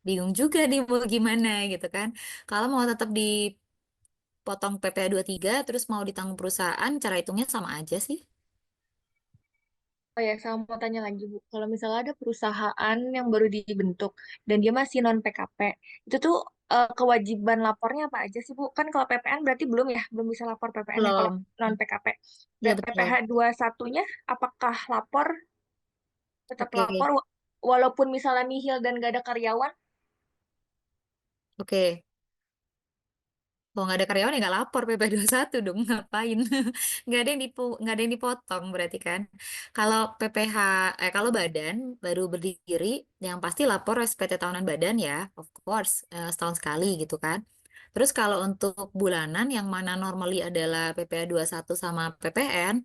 bingung juga nih mau gimana gitu kan. Kalau mau tetap dipotong PPh tiga terus mau ditanggung perusahaan, cara hitungnya sama aja sih. Oh ya, saya mau tanya lagi, Bu. Kalau misalnya ada perusahaan yang baru dibentuk dan dia masih non PKP, itu tuh kewajiban lapornya apa aja sih, Bu? Kan kalau PPN berarti belum ya, belum bisa lapor PPN ya kalau Belum. non PKP. Iya PPh betul. 21-nya apakah lapor, tetap Oke, lapor walaupun misalnya nihil dan gak ada karyawan? oke. Kalau nggak ada karyawan ya nggak lapor PP satu dong, ngapain? Nggak ada yang dipotong berarti kan. Kalau PPh, kalau badan baru berdiri, yang pasti lapor SPT tahunan badan ya, of course, setahun sekali gitu kan. Terus kalau untuk bulanan yang mana normally adalah PPh satu sama PPN,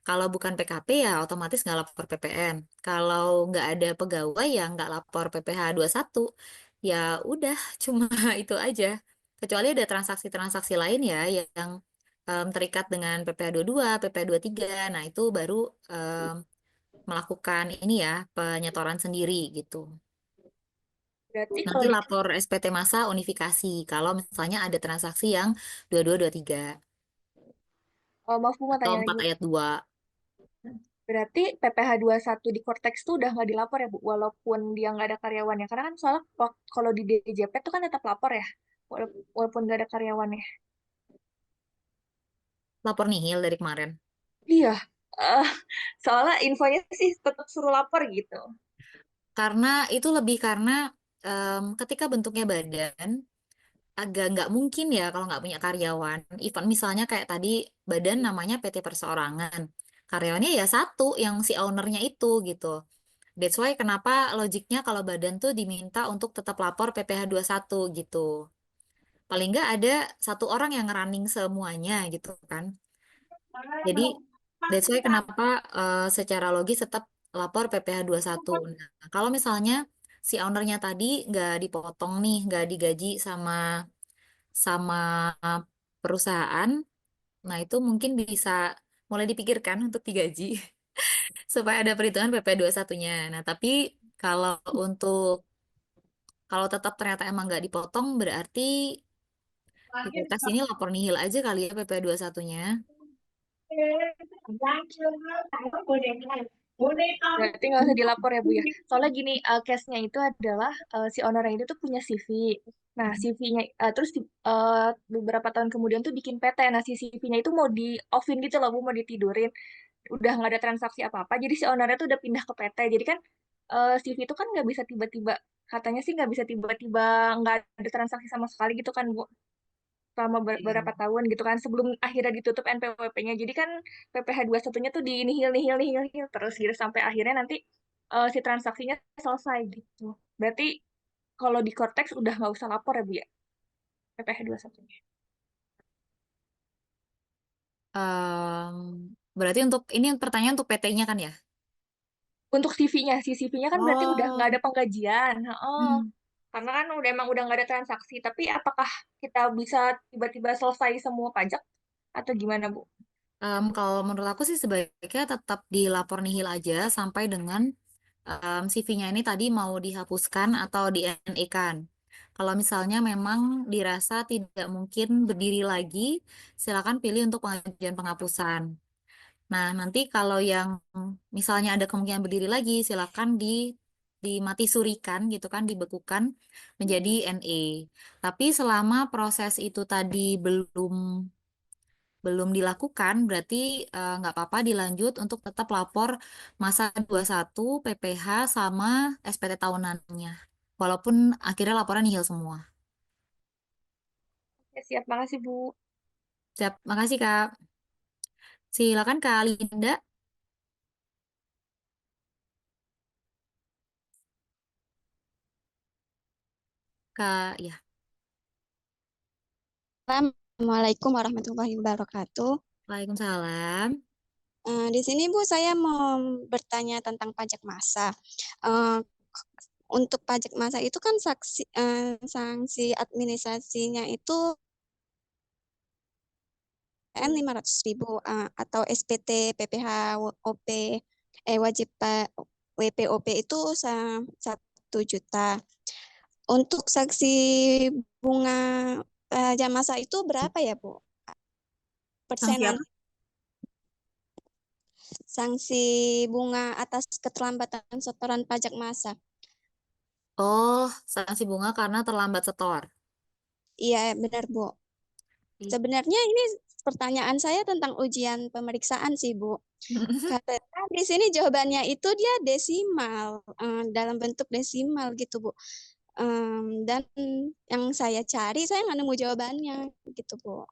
kalau bukan PKP ya otomatis nggak lapor PPN. Kalau nggak ada pegawai ya nggak lapor PPh satu. Ya udah, cuma itu aja. Kecuali ada transaksi-transaksi lain ya yang terikat dengan PPh dua, PPh tiga. Nah, itu baru em, melakukan ini ya, penyetoran sendiri gitu. Berarti Nanti kalau di lapor SPT masa unifikasi kalau misalnya ada transaksi yang 2223 maaf Bu mau atau tanya 4 lagi. ayat 2. Berarti PPh satu di Cortex tuh udah nggak dilapor ya, Bu, walaupun dia nggak ada karyawannya. Karena kan soalnya kalau di DJP tuh kan tetap lapor ya, walaupun nggak ada karyawannya. Lapor nihil dari kemarin. Iya, eh, soalnya infonya sih tetap suruh lapor gitu. Karena itu lebih karena ketika bentuknya badan, agak nggak mungkin ya kalau nggak punya karyawan. Even misalnya kayak tadi badan namanya PT Perseorangan. Karyawannya ya satu, yang si ownernya itu gitu. That's why kenapa logiknya kalau badan tuh diminta untuk tetap lapor PPh satu gitu. Paling nggak ada satu orang yang running semuanya gitu kan. Jadi that's why kenapa secara logis tetap lapor PPh satu. Nah, kalau misalnya si ownernya tadi nggak dipotong nih, nggak digaji sama sama perusahaan, nah itu mungkin bisa mulai dipikirkan untuk digaji supaya ada perhitungan PP 21-nya. Nah, tapi kalau untuk kalau tetap ternyata emang nggak dipotong berarti hipotesis ini lapor nihil aja kali ya PP 21-nya. Berarti nggak usah dilapor ya, Bu ya. Soalnya gini, case-nya itu adalah si owner itu tuh punya CV. Nah, CV-nya terus beberapa tahun kemudian tuh bikin PT. Nah, si CV-nya itu mau di offin gitu loh, Bu, mau ditidurin. Udah nggak ada transaksi apa-apa. Jadi si ownernya tuh udah pindah ke PT. Jadi kan CV itu kan nggak bisa tiba-tiba, katanya sih nggak bisa tiba-tiba nggak ada transaksi sama sekali gitu kan, Bu, selama beberapa tahun gitu kan sebelum akhirnya ditutup NPWP-nya. Jadi kan PPh 21-nya tuh di nihil nihil nihil nihil terus gitu sampai akhirnya nanti si transaksinya selesai gitu. Berarti kalau di Cortex udah nggak usah lapor ya, Bu ya, PPh 21-nya. Em, Berarti untuk ini pertanyaan untuk PT-nya kan ya? Untuk CV-nya, si CV-nya kan berarti udah nggak Oh, ada penggajian. Heeh. hmm. Karena kan udah nggak ada transaksi. Tapi apakah kita bisa tiba-tiba selesai semua pajak atau gimana, Bu? Kalau menurut aku sih sebaiknya tetap dilapor nihil aja sampai dengan CV-nya ini tadi mau dihapuskan atau di NE-kan. Kalau misalnya memang dirasa tidak mungkin berdiri lagi, silakan pilih untuk pengajuan penghapusan. Nah, nanti kalau yang misalnya ada kemungkinan berdiri lagi, silakan dimati surikan gitu kan, dibekukan menjadi NE. Tapi selama proses itu tadi belum belum dilakukan, berarti nggak apa-apa dilanjut untuk tetap lapor masa 21, PPh, sama SPT tahunannya. Walaupun akhirnya laporan nihil semua. Ya, siap, makasih, Bu. Siap, makasih Kak. Silakan Kak Linda. Kak, ya. Assalamualaikum warahmatullahi wabarakatuh. Waalaikumsalam. Di sini Bu, saya mau bertanya tentang pajak massa. Untuk pajak massa itu kan sanksi administrasinya itu N 500.000 atau SPT, PPH, OP, wajib WPOP itu 1 juta. Untuk sanksi bunga pajak massa itu berapa ya Bu? Sanksi Persenan apa? sanksi bunga atas keterlambatan setoran pajak massa. Oh, sanksi bunga karena terlambat setor. Iya, benar, Bu. Ih. Sebenarnya ini pertanyaan saya tentang ujian pemeriksaan sih, Bu. Karena di sini jawabannya itu dia desimal, dalam bentuk desimal gitu, Bu. Dan yang saya cari, saya nggak nemu jawabannya gitu, Bu.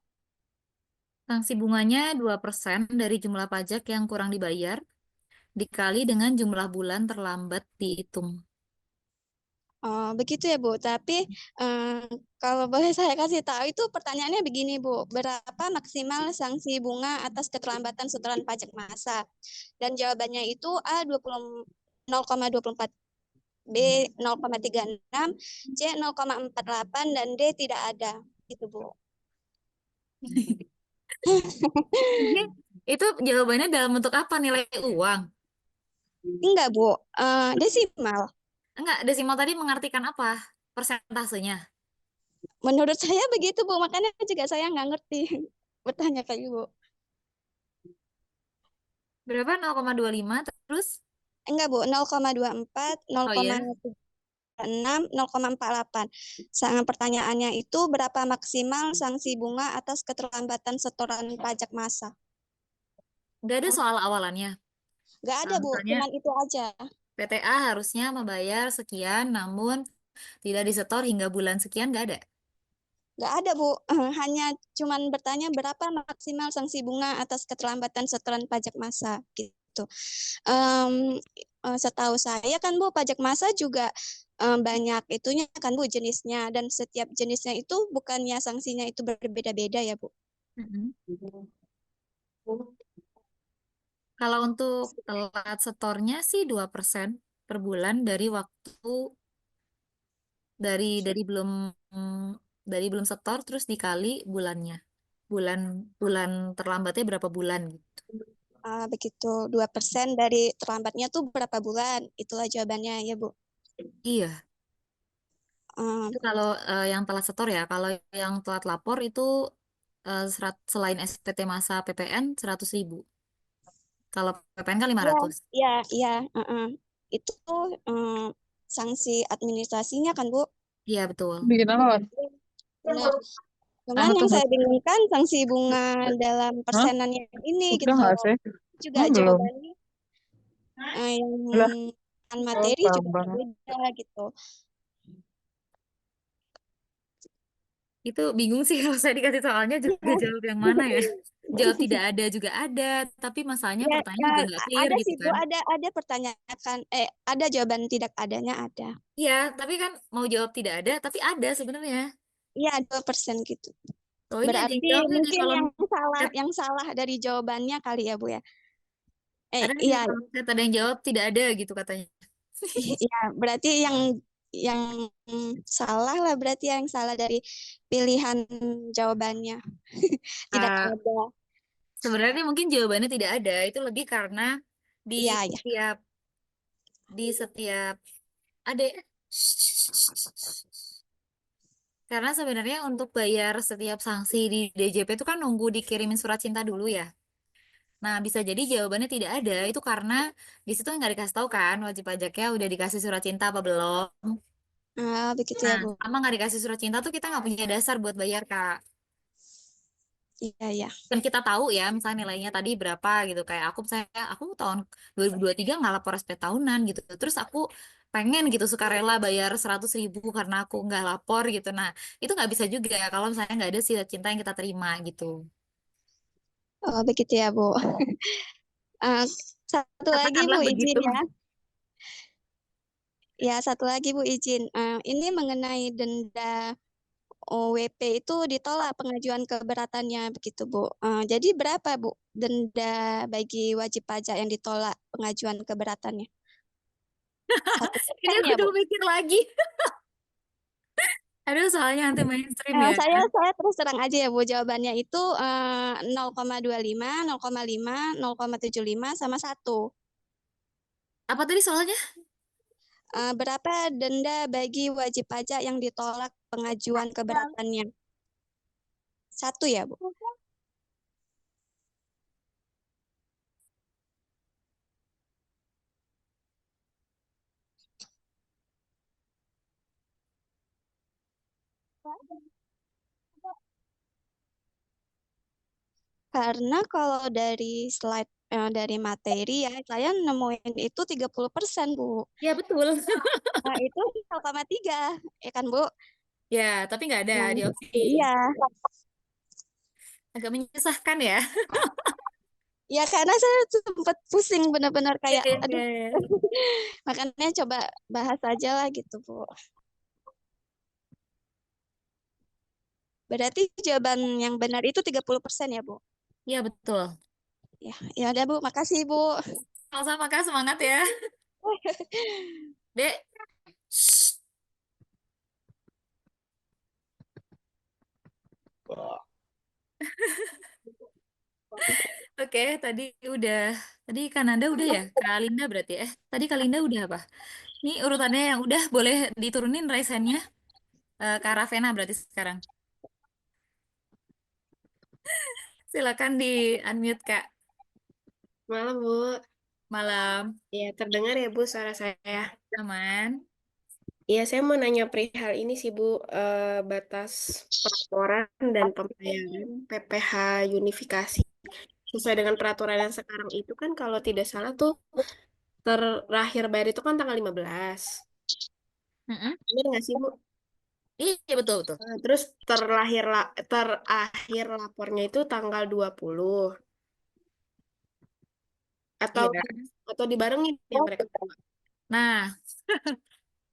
Sanksi bunganya 2% dari jumlah pajak yang kurang dibayar dikali dengan jumlah bulan terlambat dihitung. Oh, begitu ya, Bu. Tapi kalau boleh saya kasih tahu itu pertanyaannya begini, Bu. Berapa maksimal sanksi bunga atas keterlambatan setoran pajak massa? Dan jawabannya itu A 0,24, B 0,36, C 0,48, dan D tidak ada. Gitu, Bu. Itu jawabannya dalam bentuk apa? Nilai uang? Enggak, Bu. Desimal. Enggak, desimal tadi mengartikan apa? Persentasenya. Menurut saya begitu, Bu. Makanya juga saya nggak ngerti bertanya ke Ibu. Berapa? 0,25 terus? Enggak, Bu. 0,24, Oh iya. 0,36, 0,48. Pertanyaannya itu berapa maksimal sanksi bunga atas keterlambatan setoran pajak massa? Nggak ada soal awalannya. Nggak ada, Bu. Misalnya Cuman itu aja. PTA harusnya membayar sekian, namun tidak disetor hingga bulan sekian, nggak ada. Nggak ada, Bu. Hanya cuman bertanya berapa maksimal sanksi bunga atas keterlambatan setoran pajak massa gitu. Setahu saya kan, Bu, pajak massa juga banyak itunya kan, Bu, jenisnya, dan setiap jenisnya itu bukannya sanksinya itu berbeda-beda ya, Bu. Mm-mm. Kalau untuk telat setornya sih 2% per bulan dari waktu dari belum dari belum setor terus dikali bulannya. Bulan bulan terlambatnya berapa bulan gitu. Begitu, 2% dari terlambatnya tuh berapa bulan? Itulah jawabannya ya, Bu. Iya, Eh, itu kalau yang telat setor ya. Kalau yang telat lapor itu selain SPT masa PPN 100.000. Kalau PPN kan Iya, 500. iya, iya. Itu eh, sanksi administrasinya kan, Bu? Iya, betul. Bikin apa, Wan? Benar. Cuman Anu yang tuh, saya bingungkan sanksi bunga dalam hah? persenannya ini Udah gitu. nggak sih? Juga Belum. jawabannya yang Lah, materi juga sabar. beda gitu. Itu bingung sih kalau saya dikasih soalnya juga Iya, jawab yang mana ya. Jawab tidak ada juga ada, tapi masalahnya ya, pertanyaan juga nggak clear ada gitu sih, Bu, kan. ada pertanyaan, ada jawaban tidak adanya ada. Iya, tapi kan mau jawab tidak ada, tapi ada sebenarnya. Iya, 2% gitu. Oh, ini ada yang Berarti jawabnya di mungkin kolom chat. yang salah dari jawabannya kali ya, Bu ya. Ada di Iya, kolom chat ada yang jawab tidak ada gitu katanya. iya, berarti yang salah lah, berarti yang salah dari pilihan jawabannya. Tidak Ah, ada. sebenarnya mungkin jawabannya tidak ada. Itu lebih karena di Iya, ya. setiap ada karena sebenarnya untuk bayar setiap sanksi di DJP itu kan nunggu dikirimin surat cinta dulu ya. Nah, bisa jadi jawabannya tidak ada. Itu karena di situ nggak dikasih tahu kan wajib pajaknya udah dikasih surat cinta apa belum. Begitu ya, Nah, Bu. sama nggak dikasih surat cinta tuh kita nggak punya dasar buat bayar, Kak. Iya, ya. Dan kita tahu ya, misalnya nilainya tadi berapa gitu. Kayak aku tahun 2023 nggak lapor SP tahunan gitu. Terus aku pengen gitu sukarela bayar 100.000 karena aku nggak lapor gitu. Nah, itu nggak bisa juga kalau misalnya nggak ada surat cinta yang kita terima gitu. Oh, begitu ya, Bu. Eh, Satu lagi, Bu, Katakanlah izin begitu. ya. Ya, satu lagi Bu izin. Ini mengenai denda OWP itu ditolak pengajuan keberatannya begitu Bu. Jadi berapa Bu denda bagi wajib pajak yang ditolak pengajuan keberatannya? 1% Ini aku ya Bu? udah mikir lagi. Aduh, soalnya anti mainstream ya. Saya terus terang aja ya Bu, jawabannya itu 0,25, 0,5, 0,75 sama 1. Apa tadi soalnya? Berapa denda bagi wajib pajak yang ditolak pengajuan keberatannya? 1 ya Bu? Karena kalau dari slide dari materi ya, saya nemuin itu 30% Bu. Ya betul. Nah, itu 0,3, ya kan Bu? Ya, tapi nggak ada Nah, di opsi. iya. Agak menyusahkan ya. Ya karena saya sempat pusing benar-benar kayak, Iya, aduh. iya, iya. Makanya coba bahas aja lah gitu Bu. Berarti jawaban yang benar itu 30% ya Bu? Iya, betul. Ya udah Bu, makasih Bu. Sama-sama Kak, semangat ya. Dek. Shh. Oke, tadi Kananda udah ya? Kak Linda berarti ya? Tadi Kak Linda udah apa? Ini urutannya yang udah boleh diturunin raise hand-nya. Kak Ravena berarti sekarang. Silakan di unmute Kak. Malam, Bu. Malam. Ya, terdengar ya, Bu, suara saya. Aman. Iya, saya mau nanya perihal ini sih, Bu. Batas pelaporan dan pembayaran PPh unifikasi. Sesuai dengan peraturan yang sekarang itu kan kalau tidak salah tuh terakhir bayar itu kan tanggal 15. Mm-mm. Benar nggak sih, Bu? Iya, betul, betul. Terus terakhir lapornya itu tanggal 20. Atau Iya. atau dibarengin ya mereka berdua? Nah,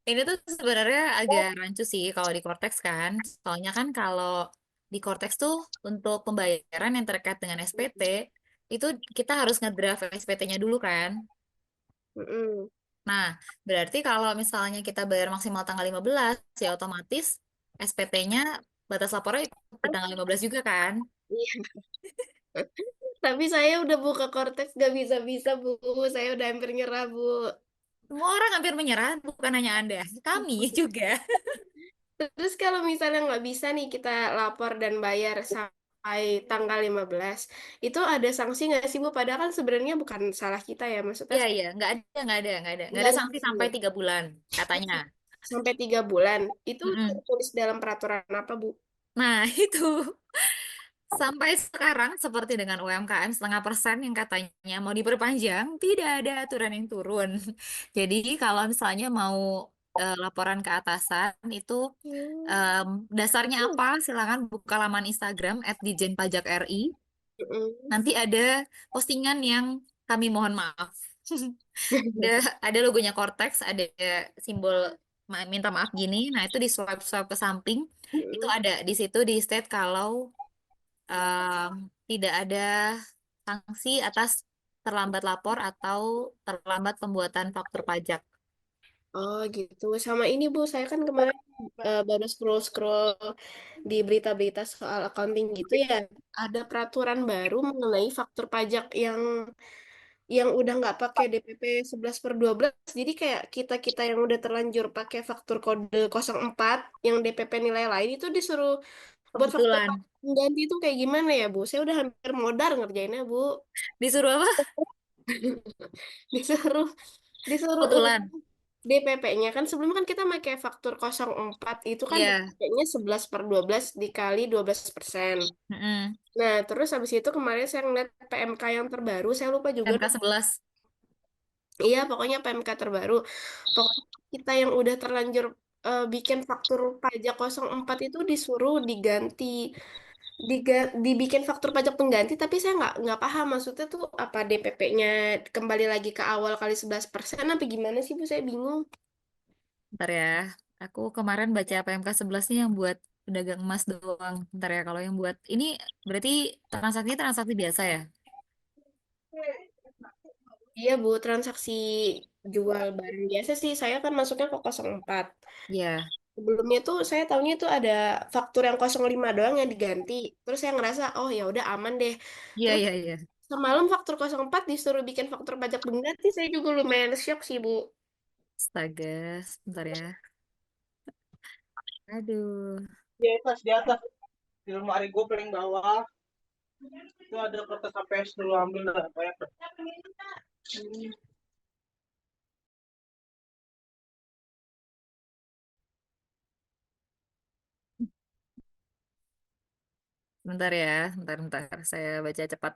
ini tuh sebenarnya agak rancu sih kalau di Cortex kan. Soalnya kan kalau di Cortex tuh untuk pembayaran yang terkait dengan SPT, itu kita harus ngedraft SPT-nya dulu kan. Mm-mm. Nah, berarti kalau misalnya kita bayar maksimal tanggal 15, ya otomatis SPT-nya batas lapornya di tanggal 15 juga kan. Iya. Tapi saya udah buka Cortex gak bisa-bisa, Bu. Saya udah hampir nyerah, Bu. Semua orang hampir menyerah, bukan hanya Anda. Kami juga. Terus kalau misalnya nggak bisa nih kita lapor dan bayar sampai tanggal 15, itu ada sanksi nggak sih, Bu? Padahal kan sebenarnya bukan salah kita ya. Maksudnya Iya, iya. Nggak ada. Nggak nggak ada ada sanksi sanksi sampai ya? 3 bulan, katanya. Sampai 3 bulan. Itu Mm-mm. tertulis dalam peraturan apa, Bu? Nah, itu. Sampai sekarang, seperti dengan UMKM 0,5% yang katanya mau diperpanjang, tidak ada aturan yang turun. Jadi, kalau misalnya mau laporan ke atasan, itu em, dasarnya apa? Silakan buka laman Instagram @dijenpajakri. Mm-mm. Nanti ada postingan yang kami mohon maaf. Ada, ada logonya Cortex, ada simbol minta maaf gini. Nah, itu di swipe-swipe ke samping. Itu Mm-mm. ada di situ di state kalau em, tidak ada sanksi atas terlambat lapor atau terlambat pembuatan faktur pajak. Oh gitu. Sama ini Bu, saya kan kemarin baru scroll-scroll di berita-berita soal accounting gitu ya. Ada peraturan baru mengenai faktur pajak yang udah nggak pakai DPP 11/12. Jadi kayak kita-kita yang udah terlanjur pakai faktur kode 04 yang DPP nilai lain itu disuruh buat faktur Kebetulan. pengganti itu kayak gimana ya, Bu? Saya udah hampir modar ngerjainnya, Bu. Disuruh apa? Disuruh disuruh Kebetulan. DPP-nya kan sebelumnya kan kita pakai faktur 04 itu kan Iya. DPP-nya 11/12 dikali 12%. Mm-mm. Nah, terus habis itu kemarin saya ngeliat PMK yang terbaru, saya lupa juga. MK 11. Iya, pokoknya PMK terbaru. Pokoknya kita yang udah terlanjur bikin faktur pajak 04 itu disuruh dibikin faktur pajak pengganti, tapi saya nggak paham maksudnya tuh apa DPP-nya kembali lagi ke awal kali 11% apa gimana sih Bu? Saya bingung. Bentar ya. Aku kemarin baca PMK 11 nih yang buat pedagang emas doang. Bentar ya, kalau yang buat ini berarti transaksi biasa ya? Iya Bu, transaksi jual barang biasa sih. Saya kan masuknya ke 04. Iya. Sebelumnya tuh saya tahunya tuh ada faktur yang 05 doang yang diganti. Terus saya ngerasa, oh ya udah aman deh. Iya, Terus iya, iya. semalam faktur 04 disuruh bikin faktur pajak pengganti, saya juga lumayan shock sih Bu. Astaga, sebentar ya. Aduh. Di atas di lemari gue paling bawah itu ada kertas HPS dulu ambil apa ya? Bentar ya, bentar. Saya baca cepat.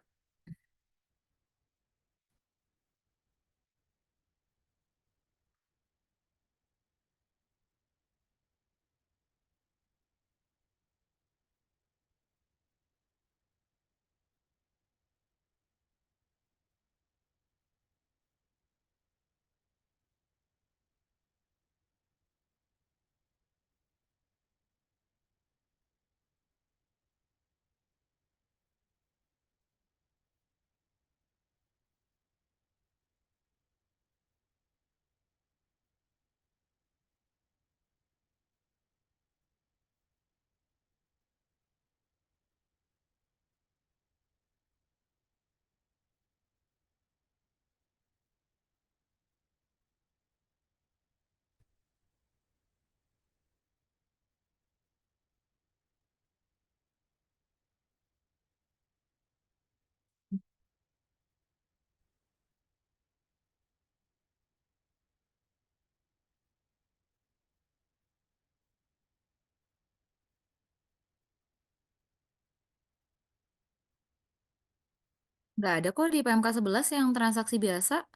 Nggak ada kok di PMK 11 yang transaksi biasa.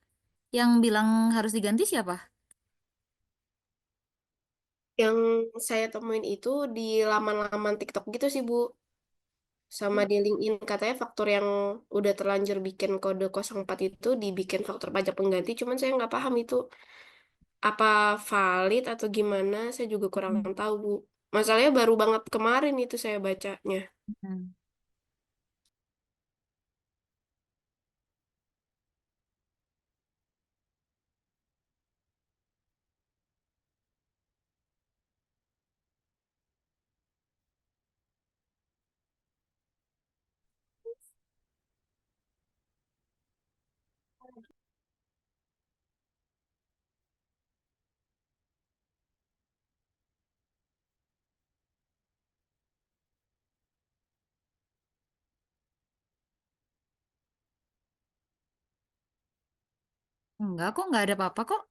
Yang bilang harus diganti siapa? Yang saya temuin itu di laman-laman TikTok gitu sih Bu. Sama di LinkedIn katanya faktur yang udah terlanjur bikin kode 04 itu dibikin faktur pajak pengganti. Cuman saya nggak paham itu apa valid atau gimana. Saya juga kurang Hmm. tahu Bu. Masalahnya baru banget kemarin itu saya bacanya. Hmm. Enggak kok, nggak ada apa-apa kok.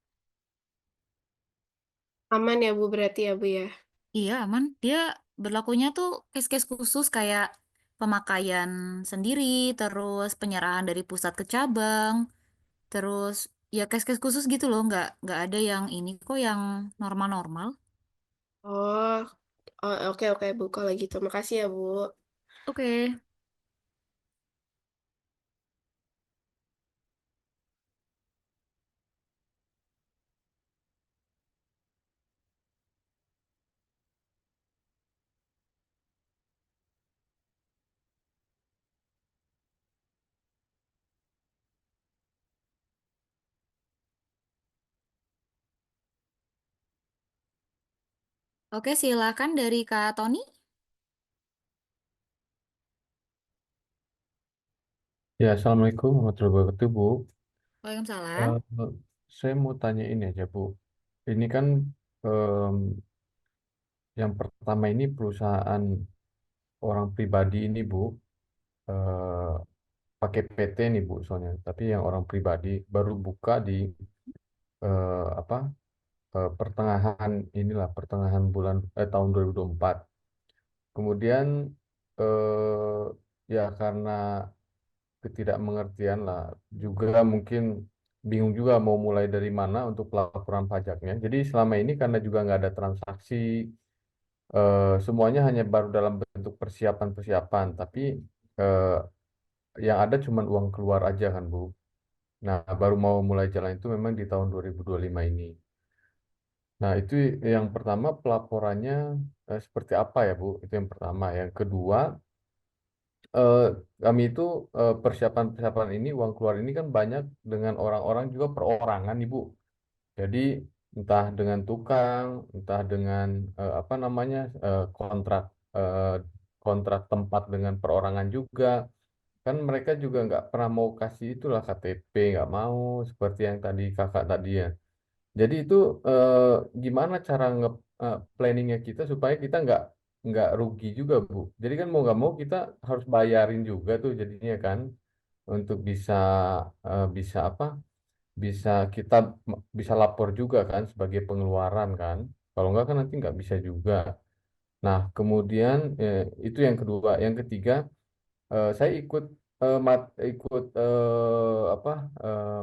Aman ya Bu berarti ya Bu ya. Iya, aman. Dia berlakunya tuh case-case khusus kayak pemakaian sendiri, terus penyerahan dari pusat ke cabang, terus ya case-case khusus gitu loh. Nggak ada yang ini kok yang normal-normal. Oh, oke oke Bu kalau gitu. Makasih ya Bu. Oke. Oke, silakan dari Kak Tony. Ya, Assalamualaikum warahmatullahi wabarakatuh, Bu. Waalaikumsalam. Eh, saya mau tanya ini aja, Bu. Ini kan em, yang pertama ini perusahaan orang pribadi ini, Bu, eh, pakai PT nih, Bu, soalnya. Tapi yang orang pribadi baru buka di apa pertengahan bulan tahun 2024. Kemudian eh, ya karena ketidakmengertian lah juga mungkin bingung juga mau mulai dari mana untuk pelaporan pajaknya. Jadi selama ini karena juga nggak ada transaksi, semuanya hanya baru dalam bentuk persiapan-persiapan, tapi eh, yang ada cuma uang keluar aja kan Bu. Nah baru mau mulai jalan itu memang di tahun 2025 ini. Nah, itu yang pertama pelaporannya seperti apa ya, Bu? Itu yang pertama. Yang kedua, eh, kami itu persiapan-persiapan ini, uang keluar ini kan banyak dengan orang-orang juga perorangan, Ibu. Jadi entah dengan tukang, entah dengan apa namanya kontrak eh, kontrak tempat dengan perorangan juga. Kan mereka juga nggak pernah mau kasih itulah KTP, nggak mau seperti yang tadi kakak tadi ya. Jadi itu eh, gimana cara planningnya kita supaya kita nggak rugi juga, Bu. Jadi kan mau nggak mau kita harus bayarin juga tuh jadinya kan untuk bisa apa? Bisa kita bisa lapor juga kan sebagai pengeluaran kan. Kalau nggak kan nanti nggak bisa juga. Nah, kemudian itu yang kedua. Yang ketiga, saya ikut apa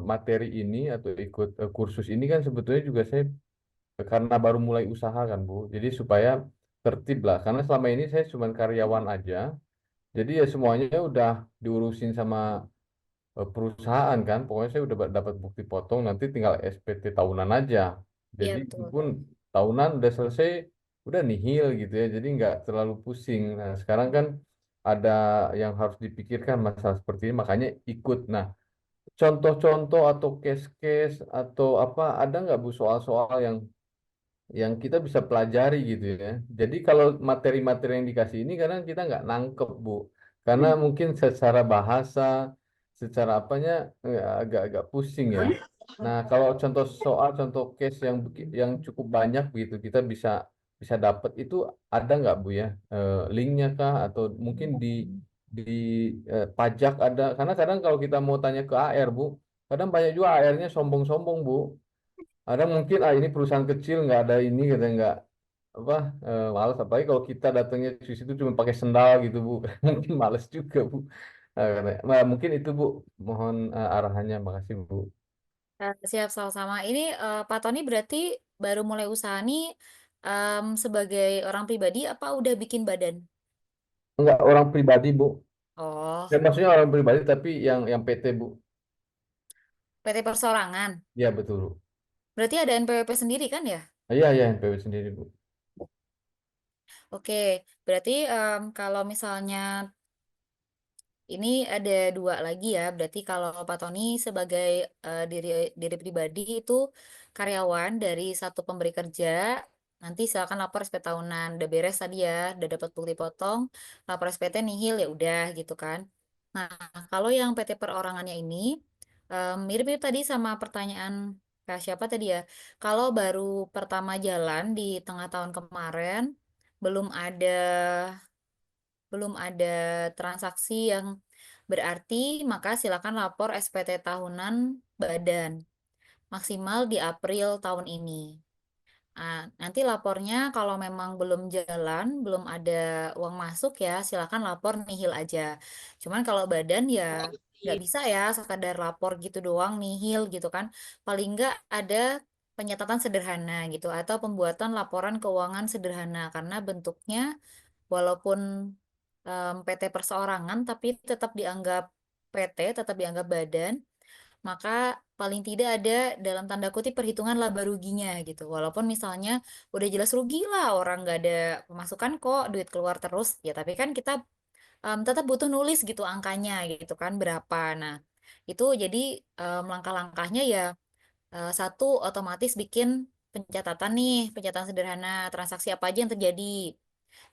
materi ini atau ikut kursus ini kan sebetulnya juga saya karena baru mulai usaha kan Bu. Jadi supaya tertib lah. Karena selama ini saya cuma karyawan aja. Jadi ya semuanya udah diurusin sama perusahaan kan. Pokoknya saya udah dapat bukti potong. Nanti tinggal SPT tahunan aja. Iya Jadi itu betul. pun tahunan udah selesai, udah nihil gitu ya. Jadi nggak terlalu pusing. Nah sekarang kan ada yang harus dipikirkan masalah seperti ini. Makanya ikut. Nah contoh-contoh atau case-case atau apa ada nggak Bu soal-soal yang kita bisa pelajari gitu ya. Jadi kalau materi-materi yang dikasih ini kadang kita nggak nangkep Bu, karena mungkin secara bahasa, secara apanya agak-agak pusing ya. Nah kalau contoh soal, contoh case yang cukup banyak begitu kita bisa bisa dapat itu ada nggak Bu ya? Linknya kah atau mungkin di pajak ada? Karena kadang kalau kita mau tanya ke AR Bu, kadang banyak juga AR-nya sombong-sombong Bu. Ada mungkin ini perusahaan kecil nggak ada ini kita nggak apa malas apalagi kalau kita datangnya ke situ cuma pakai sendal gitu Bu mungkin males juga Bu. Mungkin itu Bu, mohon arahannya, makasih Bu. Siap sama-sama. Ini Pak Tony berarti baru mulai usaha nih sebagai orang pribadi apa udah bikin badan? Enggak orang pribadi Bu, Oh, ya maksudnya orang pribadi tapi yang PT Bu. PT perseorangan. Ya betul Bu. Berarti ada NPWP sendiri kan ya? Iya iya NPW sendiri Bu. Oke, berarti kalau misalnya ini ada dua lagi ya. Berarti kalau Pak Tony sebagai diri diri pribadi itu karyawan dari satu pemberi kerja, nanti silakan lapor SPT tahunan. Udah beres tadi ya, udah dapat bukti potong, lapor SPT nihil ya udah gitu kan. Nah, kalau yang PT perorangannya ini mirip-mirip tadi sama pertanyaan Kak siapa tadi ya. Kalau baru pertama jalan di tengah tahun kemarin, belum ada belum ada transaksi yang berarti, maka silakan lapor SPT tahunan badan maksimal di April tahun ini. Nanti lapornya kalau memang belum jalan, belum ada uang masuk ya, silakan lapor nihil aja. Cuman kalau badan ya nggak bisa ya sekadar lapor gitu doang nihil gitu kan. Paling nggak ada penyatatan sederhana gitu atau pembuatan laporan keuangan sederhana karena bentuknya walaupun PT perseorangan tapi tetap dianggap PT, tetap dianggap badan, maka paling tidak ada dalam tanda kutip perhitungan laba ruginya gitu. Walaupun misalnya udah jelas rugi lah orang nggak ada pemasukan kok, duit keluar terus ya, tapi kan kita tetap butuh nulis gitu angkanya gitu kan berapa. Nah, itu jadi langkah-langkahnya ya satu otomatis bikin pencatatan nih, pencatatan sederhana transaksi apa aja yang terjadi.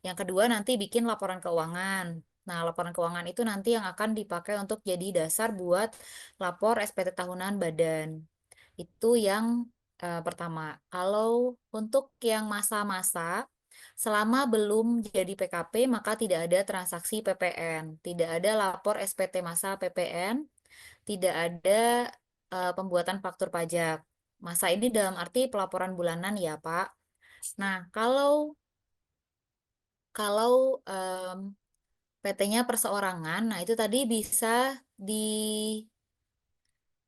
Yang kedua nanti bikin laporan keuangan. Nah, laporan keuangan itu nanti yang akan dipakai untuk jadi dasar buat lapor SPT tahunan badan. Itu yang pertama. Kalau untuk yang masa-masa, selama belum jadi PKP, maka tidak ada transaksi PPN, tidak ada lapor SPT masa PPN, tidak ada pembuatan faktur pajak. Masa ini dalam arti pelaporan bulanan ya, Pak. Nah, kalau kalau PT-nya perseorangan, nah itu tadi bisa di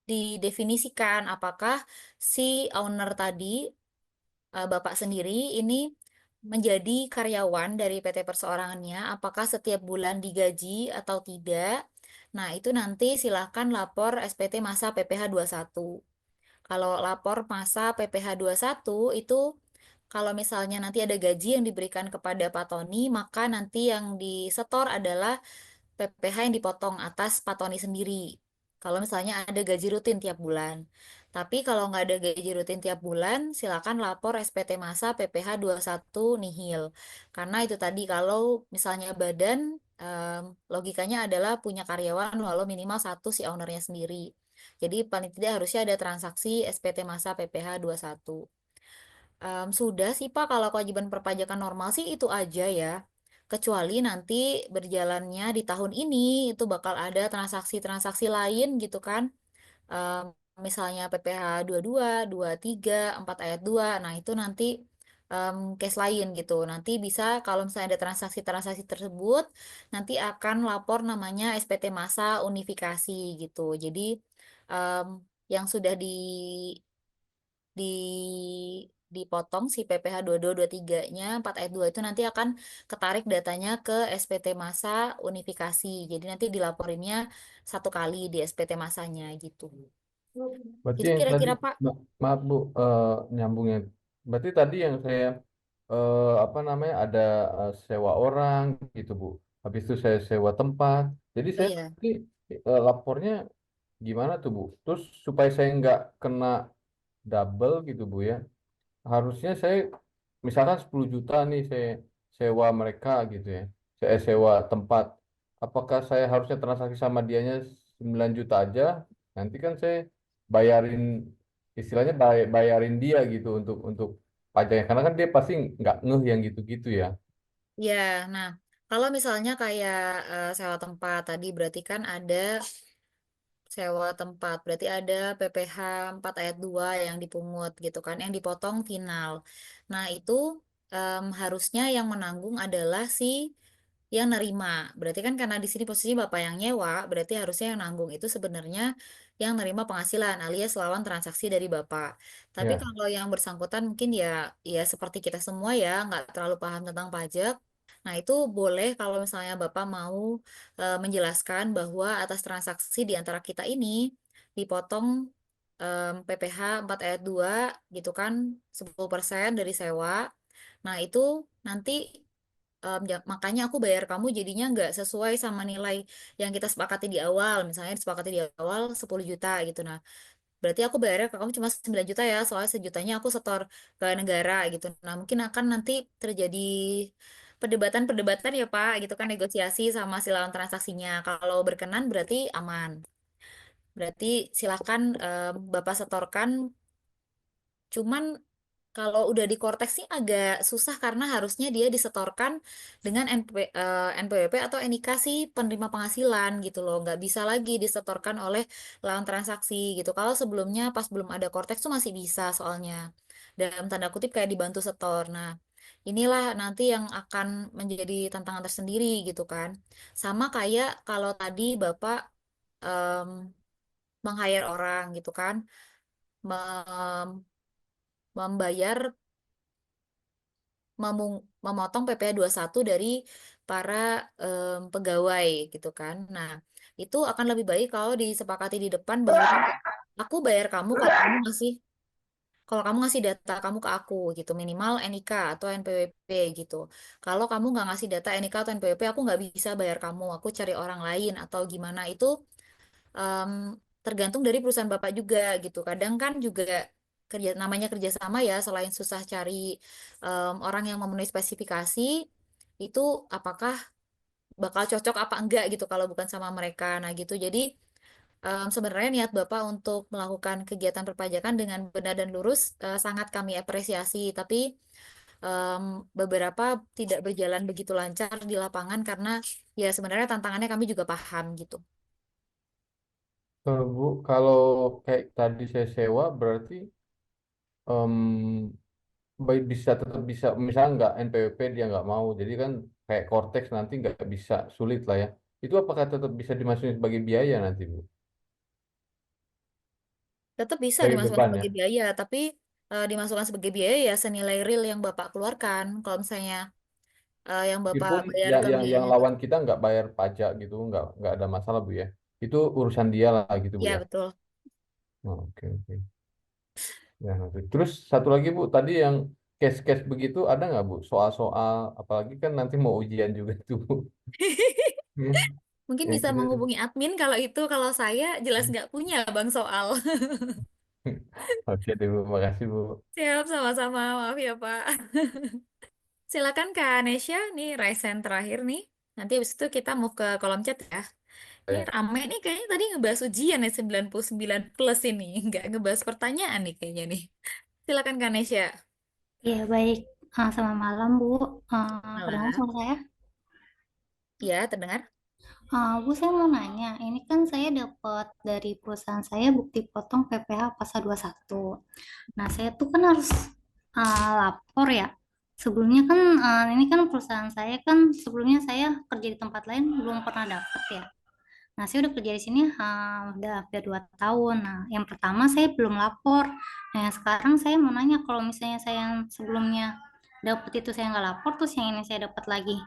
didefinisikan apakah si owner tadi Bapak sendiri ini menjadi karyawan dari PT perseorangannya, apakah setiap bulan digaji atau tidak. Nah, itu nanti silahkan lapor SPT masa PPh satu. Kalau lapor masa PPh satu itu kalau misalnya nanti ada gaji yang diberikan kepada Pak Tony, maka nanti yang disetor adalah PPh yang dipotong atas Pak Tony sendiri. Kalau misalnya ada gaji rutin tiap bulan. Tapi kalau nggak ada gaji rutin tiap bulan, silakan lapor SPT Masa PPh satu nihil. Karena itu tadi kalau misalnya badan, logikanya adalah punya karyawan walau minimal satu si ownernya sendiri. Jadi paling tidak harusnya ada transaksi SPT Masa PPh satu. Sudah sih Pak, kalau kewajiban perpajakan normal sih itu aja ya. Kecuali nanti berjalannya di tahun ini itu bakal ada transaksi-transaksi lain gitu kan. Em, Misalnya PPh 22, 23, 4 ayat 2. Nah, itu nanti case lain gitu. Nanti bisa kalau misalnya ada transaksi-transaksi tersebut, nanti akan lapor namanya SPT Masa Unifikasi gitu. Jadi em, yang sudah di dipotong si PPh 2223-nya 4 ayat 2 itu nanti akan ketarik datanya ke SPT Masa Unifikasi. Jadi nanti dilaporinnya satu kali di SPT Masanya gitu. Berarti Itu yang tadi, kira-kira Pak. maaf Bu, nyambungnya. Berarti tadi yang saya apa namanya ada sewa orang gitu Bu. Habis itu saya sewa tempat. Jadi Oh saya iya. nanti lapornya gimana tuh Bu? Terus supaya saya nggak kena double gitu Bu ya. Harusnya saya misalkan 10 juta nih saya sewa mereka gitu ya. Saya sewa tempat. Apakah saya harusnya transaksi sama dianya 9 juta aja? Nanti kan saya bayarin istilahnya bayarin dia gitu untuk pajaknya karena kan dia pasti nggak ngeh yang gitu-gitu ya. Ya, nah kalau misalnya kayak sewa tempat tadi berarti kan ada sewa tempat. Berarti ada PPh 4 ayat 2 yang dipungut gitu kan, yang dipotong final. Nah, itu harusnya yang menanggung adalah si yang nerima. Berarti kan karena di sini posisi Bapak yang nyewa, berarti harusnya yang nanggung itu sebenarnya yang nerima penghasilan alias lawan transaksi dari Bapak. Tapi Ya. kalau yang bersangkutan mungkin ya seperti kita semua ya, nggak terlalu paham tentang pajak. Nah, itu boleh kalau misalnya Bapak mau menjelaskan bahwa atas transaksi di antara kita ini dipotong PPh 4 ayat 2 gitu kan 10% dari sewa. Nah, itu nanti makanya aku bayar kamu jadinya nggak sesuai sama nilai yang kita sepakati di awal. Misalnya disepakati di awal 10 juta gitu. Nah, berarti aku bayarnya ke kamu cuma 9 juta ya, soalnya sejutanya aku setor ke negara gitu. Nah, mungkin akan nanti terjadi perdebatan-perdebatan ya Pak, gitu kan negosiasi sama si lawan transaksinya. Kalau berkenan berarti aman. Berarti silakan Bapak setorkan. Cuman kalau udah di Cortex sih agak susah karena harusnya dia disetorkan dengan NPWP atau NIK sih penerima penghasilan gitu loh. Nggak bisa lagi disetorkan oleh lawan transaksi gitu. Kalau sebelumnya pas belum ada Cortex tuh masih bisa soalnya. Dalam tanda kutip kayak dibantu setor. Nah, inilah nanti yang akan menjadi tantangan tersendiri gitu kan. Sama kayak kalau tadi Bapak em, meng-hire orang gitu kan. Mem- membayar memotong PPh satu dari para pegawai gitu kan. Nah, itu akan lebih baik kalau disepakati di depan bahwa aku bayar kamu kalau kamu ngasih data kamu ke aku gitu, minimal NIK atau NPWP gitu. Kalau kamu nggak ngasih data NIK atau NPWP, aku nggak bisa bayar kamu. Aku cari orang lain atau gimana itu em, tergantung dari perusahaan Bapak juga gitu. Kadang kan juga namanya kerjasama ya, selain susah cari orang yang memenuhi spesifikasi, itu apakah bakal cocok apa enggak gitu kalau bukan sama mereka. Nah gitu. Jadi sebenarnya niat Bapak untuk melakukan kegiatan perpajakan dengan benar dan lurus sangat kami apresiasi. Tapi em, beberapa tidak berjalan begitu lancar di lapangan karena ya sebenarnya tantangannya kami juga paham gitu. Bu, kalau kayak tadi saya sewa berarti baik bisa tetap bisa misalnya nggak NPWP dia nggak mau jadi kan kayak Cortex nanti nggak bisa sulit lah ya itu apakah tetap bisa dimasukin sebagai biaya nanti Bu Tetap bisa sebagai dimasukkan beban ya sebagai biaya, tapi dimasukkan sebagai biaya ya senilai real yang Bapak keluarkan. Kalau misalnya yang Bapak meskipun bayar yang ke yang biayanya. lawan kita nggak bayar pajak gitu nggak ada masalah Bu ya itu urusan dia lah gitu Bu Ya, ya. betul. Oh, oke oke ya nanti terus satu lagi Bu tadi yang case-case begitu ada nggak Bu? Soal-soal, apalagi kan nanti mau ujian juga tuh Bu. Mungkin Yang bisa kita menghubungi admin kalau itu, kalau saya jelas nggak punya Bang soal. Oke deh Bu, makasih Bu. Siap, sama-sama. Maaf ya Pak. Silakan Kak Nesya, nih Raisen terakhir nih. Nanti habis itu kita move ke kolom chat ya. Ini Ya. rame nih kayaknya tadi ngebahas ujian ya 99 plus ini. Nggak ngebahas pertanyaan nih kayaknya nih. Silakan Kak Nesya. Ya, baik. Selamat malam, Bu. Kedengaran Malam. suara saya? Ya, terdengar? Bu, saya mau nanya. Ini kan saya dapat dari perusahaan saya bukti potong PPh pasal 21. Nah, saya tuh kan harus lapor ya. Sebelumnya kan, ini kan perusahaan saya kan sebelumnya saya kerja di tempat lain belum pernah dapat ya. Nah, saya udah kerja di sini udah hampir 2 tahun. Nah, yang pertama saya belum lapor. Nah, yang sekarang saya mau nanya kalau misalnya saya yang sebelumnya dapat itu saya nggak lapor, terus yang ini saya dapat lagi.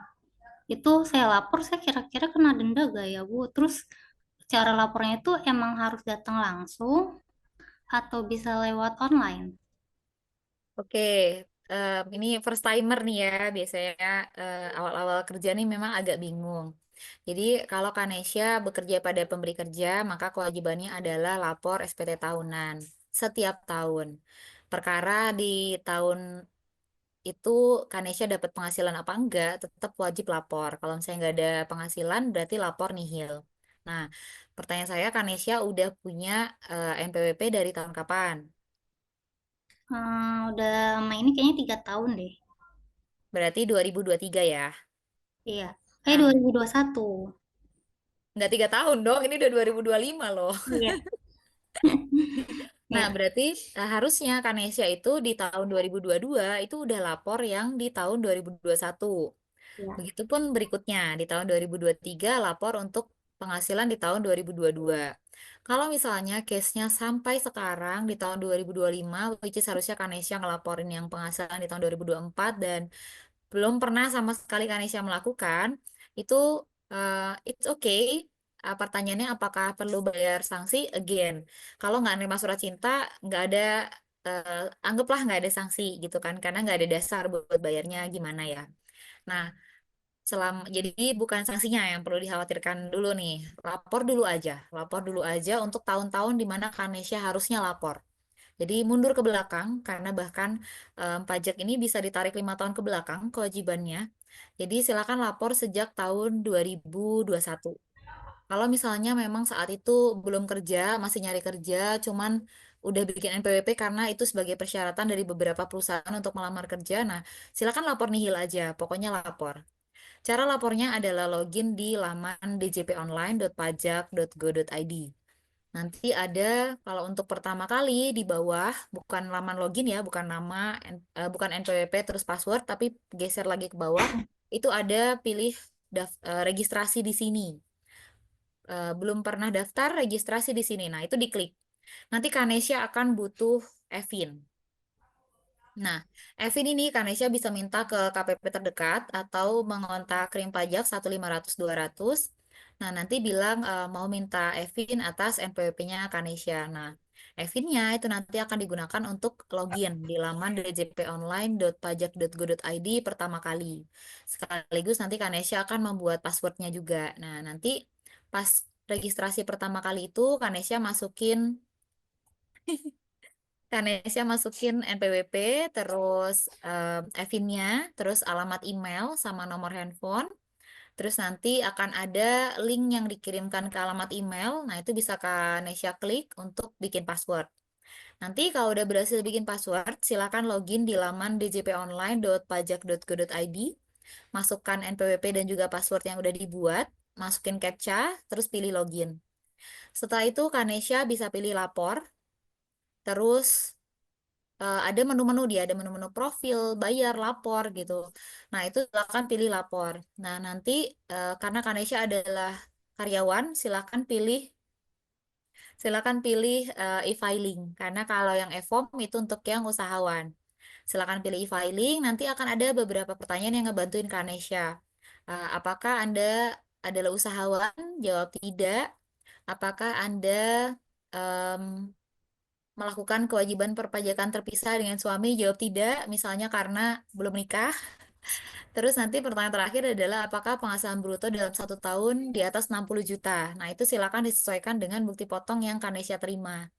Itu saya lapor, saya kira-kira kena denda gak ya, Bu? Terus cara lapornya itu emang harus datang langsung atau bisa lewat online? Oke, ini first timer nih ya. Biasanya awal-awal kerja nih memang agak bingung. Jadi kalau Kanesha bekerja pada pemberi kerja, maka kewajibannya adalah lapor SPT tahunan setiap tahun. Perkara di tahun itu Kanesha dapat penghasilan apa enggak, tetap wajib lapor. Kalau misalnya nggak ada penghasilan, berarti lapor nihil. Nah, pertanyaan saya, Kanesha udah punya NPWP dari tahun kapan? Udah main ini kayaknya 3 tahun deh. Berarti 2023 ya. Iya. Nah, 2021. nggak 3 tahun dong, ini udah 2025 loh. Iya. Nah, Iya. berarti harusnya Kanesha itu di tahun 2022 itu udah lapor yang di tahun 2021. Iya. Begitupun berikutnya, di tahun 2023 lapor untuk penghasilan di tahun 2022. Kalau misalnya case-nya sampai sekarang di tahun 2025, which is harusnya Kanesha ngelaporin yang penghasilan di tahun 2024 dan belum pernah sama sekali Kanesha melakukan, itu it's okay. Pertanyaannya apakah perlu bayar sanksi? Again, kalau nggak nerima surat cinta, nggak ada, anggaplah nggak ada sanksi gitu kan, karena nggak ada dasar buat bayarnya gimana ya. Nah, jadi bukan sanksinya yang perlu dikhawatirkan dulu nih. Lapor dulu aja untuk tahun-tahun di mana Kanesha harusnya lapor. Jadi mundur ke belakang karena bahkan pajak ini bisa ditarik 5 tahun ke belakang kewajibannya. Jadi silakan lapor sejak tahun 2021. Kalau misalnya memang saat itu belum kerja, masih nyari kerja, cuman udah bikin NPWP karena itu sebagai persyaratan dari beberapa perusahaan untuk melamar kerja. Nah, silakan lapor nihil aja. Pokoknya lapor. Cara lapornya adalah login di laman djponline.pajak.go.id. Nanti ada, kalau untuk pertama kali di bawah, bukan laman login ya, bukan nama, bukan NPWP terus password, tapi geser lagi ke bawah, itu ada pilih registrasi di sini. Belum pernah daftar, registrasi di sini. Nah, itu diklik. Nanti Kanesha akan butuh Evin. Nah, Evin ini Kanesha bisa minta ke KPP terdekat atau mengontak Krim Pajak 1500200. Nah, nanti bilang mau minta Evin atas NPWP-nya Kanesha. Nah, Evinnya itu nanti akan digunakan untuk login di laman djponline.pajak.go.id pertama kali. Sekaligus nanti Kanesha akan membuat passwordnya juga. Nah, nanti pas registrasi pertama kali itu Kanesha masukin NPWP, terus Evinnya, terus alamat email sama nomor handphone. Terus nanti akan ada link yang dikirimkan ke alamat email. Nah, itu bisa Kanesha klik untuk bikin password. Nanti kalau udah berhasil bikin password, silakan login di laman djponline.pajak.go.id, masukkan NPWP dan juga password yang udah dibuat, masukin CAPTCHA, terus pilih login. Setelah itu Kanesha bisa pilih lapor, terus ada menu-menu dia, ada menu-menu profil, bayar, lapor gitu. Nah, itu silakan pilih lapor. Nah, nanti karena Kanesha adalah karyawan, silakan pilih e-filing. Karena kalau yang e-form itu untuk yang usahawan. Silakan pilih e-filing, nanti akan ada beberapa pertanyaan yang ngebantuin Kanesha. Apakah Anda adalah usahawan? Jawab tidak. Apakah Anda em, melakukan kewajiban perpajakan terpisah dengan suami? Jawab tidak, misalnya karena belum nikah. Terus nanti pertanyaan terakhir adalah apakah penghasilan bruto dalam 1 tahun di atas 60 juta? Nah, itu silakan disesuaikan dengan bukti potong yang Kanesha terima.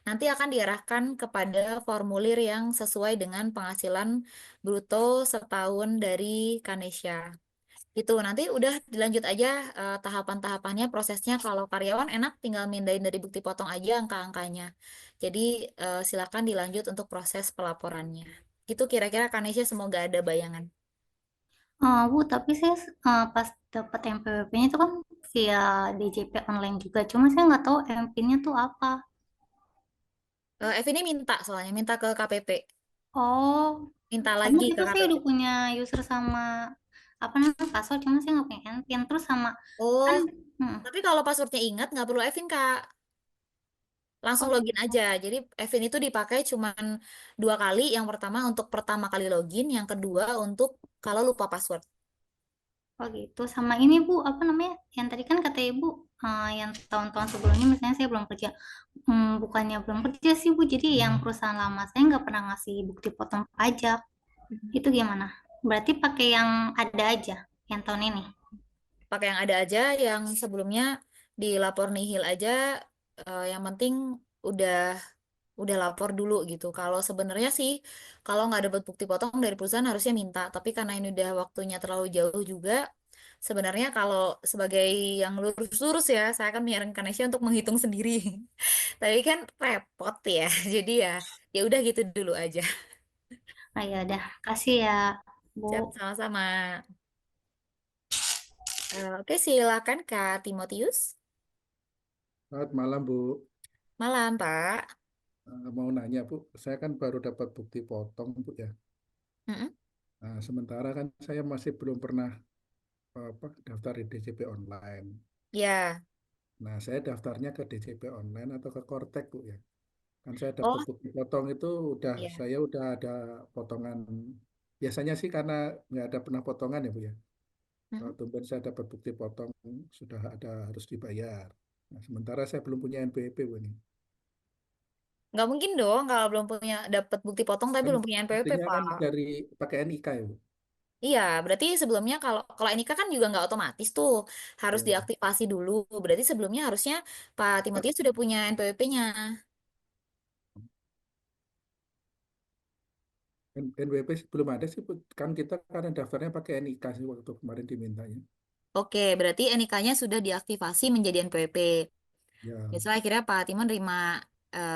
Nanti akan diarahkan kepada formulir yang sesuai dengan penghasilan bruto setahun dari Kanesha. Itu nanti udah dilanjut aja tahapan-tahapannya, prosesnya. Kalau karyawan enak tinggal mindahin dari bukti potong aja angka-angkanya. Jadi silakan dilanjut untuk proses pelaporannya. Gitu kira-kira Kanesha, semoga ada bayangan. Bu, tapi saya pas dapat MPWP-nya itu kan via DJP online juga. Cuma saya nggak tahu MPIN-nya tuh apa. F ini minta soalnya, minta ke KPP. Oh, Minta karena lagi itu ke saya KPP. udah punya user sama apa namanya password, cuma saya nggak punya MPIN. Terus sama Oh, kan, hmm, tapi kalau passwordnya ingat nggak perlu Evin, Kak. Langsung oh, login aja. Jadi Evin itu dipakai cuman 2 kali. Yang pertama untuk pertama kali login, yang kedua untuk kalau lupa password. oh gitu. Sama ini Bu, apa namanya? Yang tadi kan kata Ibu, yang tahun-tahun sebelumnya misalnya saya belum kerja. Bukannya belum kerja sih Bu, jadi yang perusahaan lama saya nggak pernah ngasih bukti potong pajak. Itu gimana? Berarti pakai yang ada aja, yang tahun ini. Pakai yang ada aja, yang sebelumnya dilapor nihil aja. Yang penting udah udah lapor dulu gitu. Kalau sebenarnya sih, kalau nggak dapat bukti potong dari perusahaan harusnya minta. Tapi karena ini udah waktunya terlalu jauh juga, sebenarnya kalau sebagai yang lurus-lurus ya, saya akan menyarankan Nesya untuk menghitung sendiri. Tapi kan repot ya, jadi ya udah gitu dulu aja. Ah ya udah, kasih ya Bu. Siap, sama-sama. Oke, silakan Kak Timotius. Selamat malam, Bu. Malam, Pak. Mau nanya, Bu, saya kan baru dapat bukti potong, Bu ya. Mm-mm. Nah, sementara kan saya masih belum pernah daftar di DJP online. Ya. Nah, saya daftarnya ke DJP online atau ke Kortek, Bu ya. Kan saya dapat Oh, bukti potong itu ya. saya udah ada potongan. Biasanya sih karena nggak ada pernah potongan ya, Bu ya. Kalau Mm-mm. tumben saya dapat bukti potong sudah ada harus dibayar. Nah, sementara saya belum punya NPWP, Bu ini. Nggak mungkin dong kalau belum punya dapat bukti potong tapi Kan belum punya NPWP, buktinya kan Pak. dari pakai NIK ya, Bu. Iya, berarti sebelumnya kalau kalau NIK kan juga nggak otomatis tuh, harus Ya. diaktifasi dulu. Berarti sebelumnya harusnya Pak Timotius sudah punya NPWP-nya. NWP sih belum ada sih, Bu. Kan kita karena daftarnya pakai NIK sih waktu kemarin dimintanya. Oke, berarti NIK-nya sudah diaktifasi menjadi NPWP. Ya, Biasanya akhirnya Pak Timon terima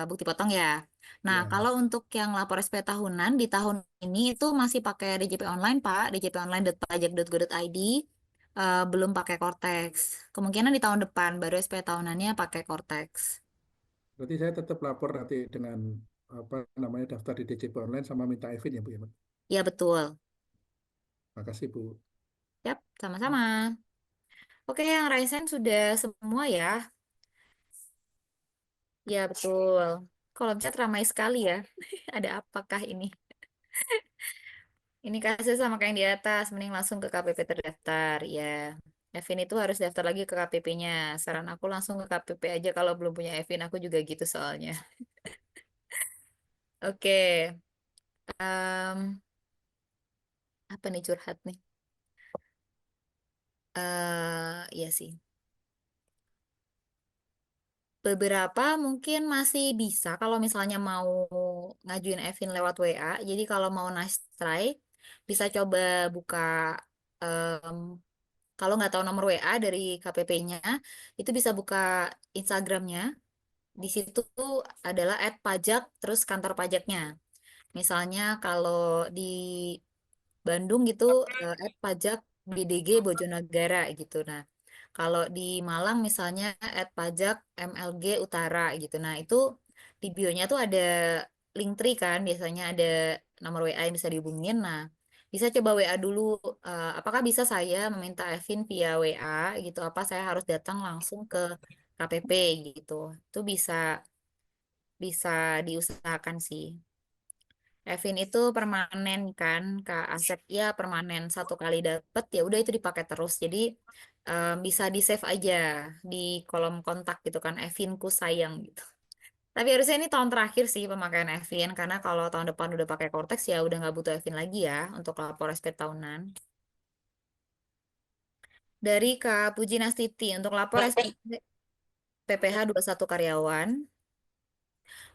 bukti potong ya. Nah, ya. kalau untuk yang lapor SP tahunan di tahun ini itu masih pakai DJP online, Pak, djponline.pajak.go.id, belum pakai Cortex. Kemungkinan di tahun depan baru SP tahunannya pakai Cortex. Berarti saya tetap lapor nanti dengan apa namanya daftar di DJP online sama minta EVIN ya, Bu ya. Ya, betul. Makasih, Bu. Yap, sama-sama. Oke, yang Raisen sudah semua ya. Ya, betul. Kolom chat ramai sekali ya. Ada apakah ini? Ini kasus sama kayak yang di atas, mending langsung ke KPP terdaftar. Ya, Evin itu harus daftar lagi ke KPP-nya. Saran aku langsung ke KPP aja kalau belum punya Evin. Aku juga gitu soalnya. Oke, em, apa nih curhat nih? Iya sih. Beberapa mungkin masih bisa kalau misalnya mau ngajuin Evin lewat WA. Jadi kalau mau nice try, bisa coba buka em, kalau nggak tahu nomor WA dari KPP-nya, itu bisa buka Instagramnya. Di situ tuh adalah @pajak terus kantor pajaknya. Misalnya kalau di Bandung gitu @pajak BDG Bojonegara gitu. Nah, kalau di Malang misalnya @pajak MLG Utara gitu. Nah, itu di bio-nya tuh ada link tree kan, biasanya ada nomor WA yang bisa dihubungin. Nah, bisa coba WA dulu, apakah bisa saya meminta Evin via WA gitu, apa saya harus datang langsung ke KPP gitu. Itu bisa bisa diusahakan sih. Evin itu permanen kan, Kak Asep, ya permanen 1 kali dapet ya udah itu dipakai terus. Jadi bisa di save aja di kolom kontak gitu kan, Evinku sayang gitu. Tapi harusnya ini tahun terakhir sih pemakaian Evin, karena kalau tahun depan udah pakai Cortex ya udah nggak butuh Evin lagi ya untuk lapor SP tahunan. Dari Kak Puji Nastiti untuk lapor SP PPh 21 karyawan.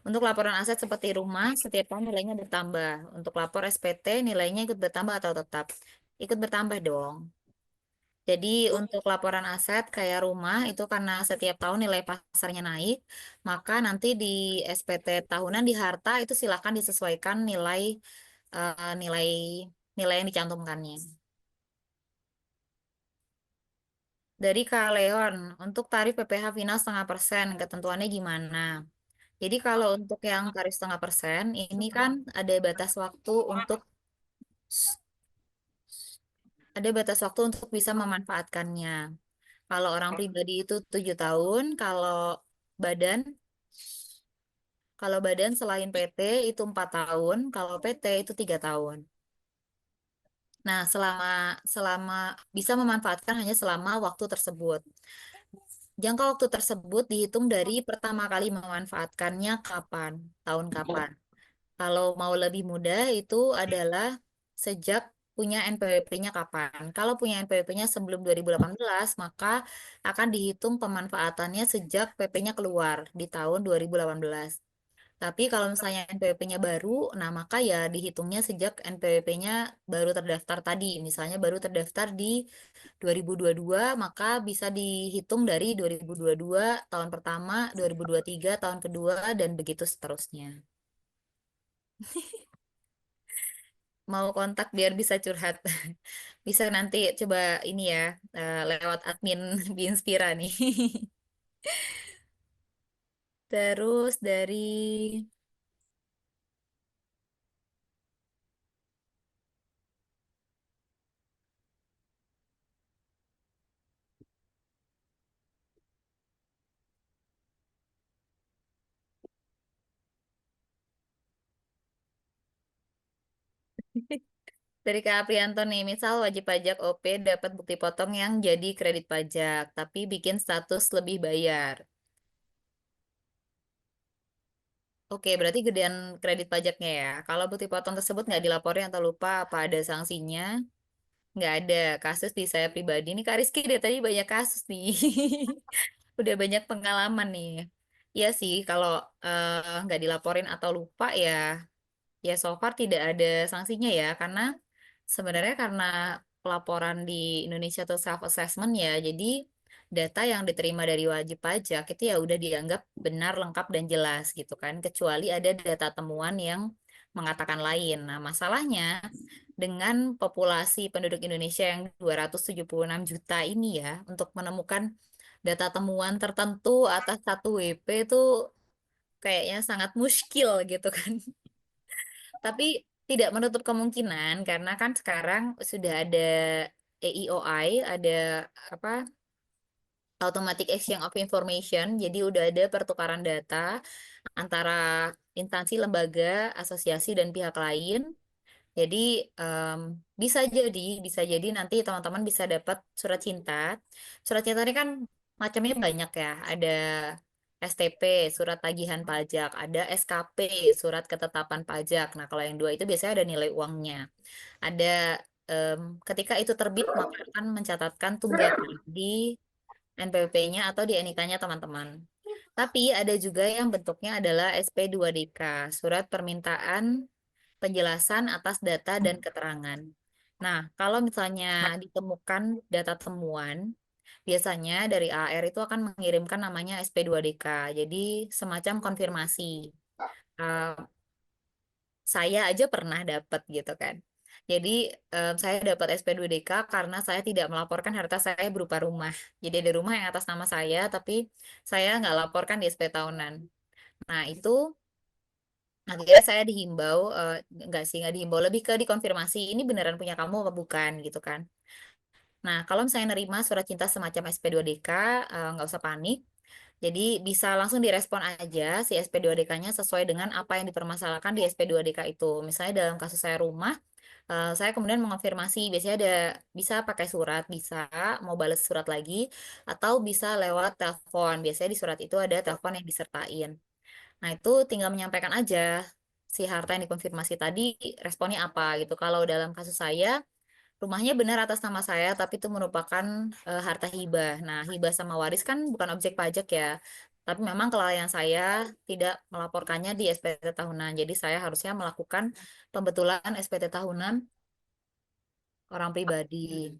Untuk laporan aset seperti rumah, setiap tahun nilainya bertambah. Untuk lapor SPT, nilainya ikut bertambah atau tetap? Ikut bertambah dong. Jadi untuk laporan aset kayak rumah itu karena setiap tahun nilai pasarnya naik, maka nanti di SPT tahunan di harta itu silakan disesuaikan nilai nilai nilai yang dicantumkannya. Dari Kak Leon, untuk tarif PPh final 0,5%, ketentuannya gimana? Jadi kalau untuk yang tarif 0,5%, ini kan ada batas waktu untuk bisa memanfaatkannya. Kalau orang pribadi itu 7 tahun, badan kalau badan selain PT itu 4 tahun, kalau PT itu 3 tahun. Nah, selama selama bisa memanfaatkan hanya selama waktu tersebut. Jangka waktu tersebut dihitung dari pertama kali memanfaatkannya kapan, tahun kapan. Kalau mau lebih mudah itu adalah sejak punya NPWP-nya kapan. Kalau punya NPWP-nya sebelum 2018, maka akan dihitung pemanfaatannya sejak PP-nya keluar di tahun 2018. Tapi kalau misalnya NPWP-nya baru, nah maka ya dihitungnya sejak NPWP-nya baru terdaftar tadi. Misalnya baru terdaftar di 2022, maka bisa dihitung dari 2022 tahun pertama, 2023 tahun kedua, dan begitu seterusnya. Mau kontak biar bisa curhat. Bisa nanti coba ini ya, lewat admin Binspira nih. Terus dari Kak Aprianto nih, misal wajib pajak OP dapat bukti potong yang jadi kredit pajak, tapi bikin status lebih bayar. Oke, berarti gedean kredit pajaknya ya. Kalau bukti potong tersebut nggak dilaporin atau lupa, apa ada sanksinya? Nggak ada. Kasus di saya pribadi. Ini Kak Rizky dari tadi banyak kasus nih. Udah banyak pengalaman nih. Iya sih, kalau nggak dilaporin atau lupa ya so far tidak ada sanksinya ya, karena sebenarnya karena pelaporan di Indonesia itu self assessment ya, jadi data yang diterima dari wajib pajak itu ya udah dianggap benar, lengkap dan jelas gitu kan, kecuali ada data temuan yang mengatakan lain. Nah, masalahnya dengan populasi penduduk Indonesia yang 276 juta ini ya, untuk menemukan data temuan tertentu atas satu WP itu kayaknya sangat muskil gitu kan. Tapi tidak menutup kemungkinan karena kan sekarang sudah ada AEOI, ada apa Automatic Exchange of Information, jadi udah ada pertukaran data antara instansi, lembaga, asosiasi dan pihak lain. Jadi em, bisa jadi nanti teman-teman bisa dapat surat cinta. Surat cinta ini kan macamnya banyak ya. Ada STP, surat tagihan pajak, ada SKP, surat ketetapan pajak. Nah, kalau yang dua itu biasanya ada nilai uangnya. Ada em, ketika itu terbit maka akan mencatatkan tunggakan di NPWP-nya atau di NIK-nya teman-teman. Tapi ada juga yang bentuknya adalah SP2DK, surat permintaan penjelasan atas data dan keterangan. Nah, kalau misalnya ditemukan data temuan, biasanya dari AR itu akan mengirimkan namanya SP2DK. Jadi semacam konfirmasi. Eh, saya aja pernah dapat gitu kan. Jadi saya dapat SP2DK karena saya tidak melaporkan harta saya berupa rumah. Jadi ada rumah yang atas nama saya, tapi saya nggak laporkan di SP tahunan. Nah, itu akhirnya saya dihimbau, enggak sih, nggak dihimbau, lebih ke dikonfirmasi, ini beneran punya kamu apa bukan, gitu kan. Nah, kalau misalnya nerima surat cinta semacam SP2DK, nggak usah panik. Jadi bisa langsung direspon aja si SP2DK-nya sesuai dengan apa yang dipermasalahkan di SP2DK itu. Misalnya dalam kasus saya rumah, saya kemudian mengonfirmasi, biasanya bisa pakai surat, bisa mau balas surat lagi, atau bisa lewat telepon. Biasanya di surat itu ada telepon yang disertain. Nah, itu tinggal menyampaikan aja si harta yang dikonfirmasi tadi responnya apa gitu. Kalau dalam kasus saya, rumahnya benar atas nama saya, tapi itu merupakan harta hibah. Nah, hibah sama waris kan bukan objek pajak ya. Tapi memang kelalaian saya tidak melaporkannya di SPT tahunan. Jadi saya harusnya melakukan pembetulan SPT tahunan orang pribadi.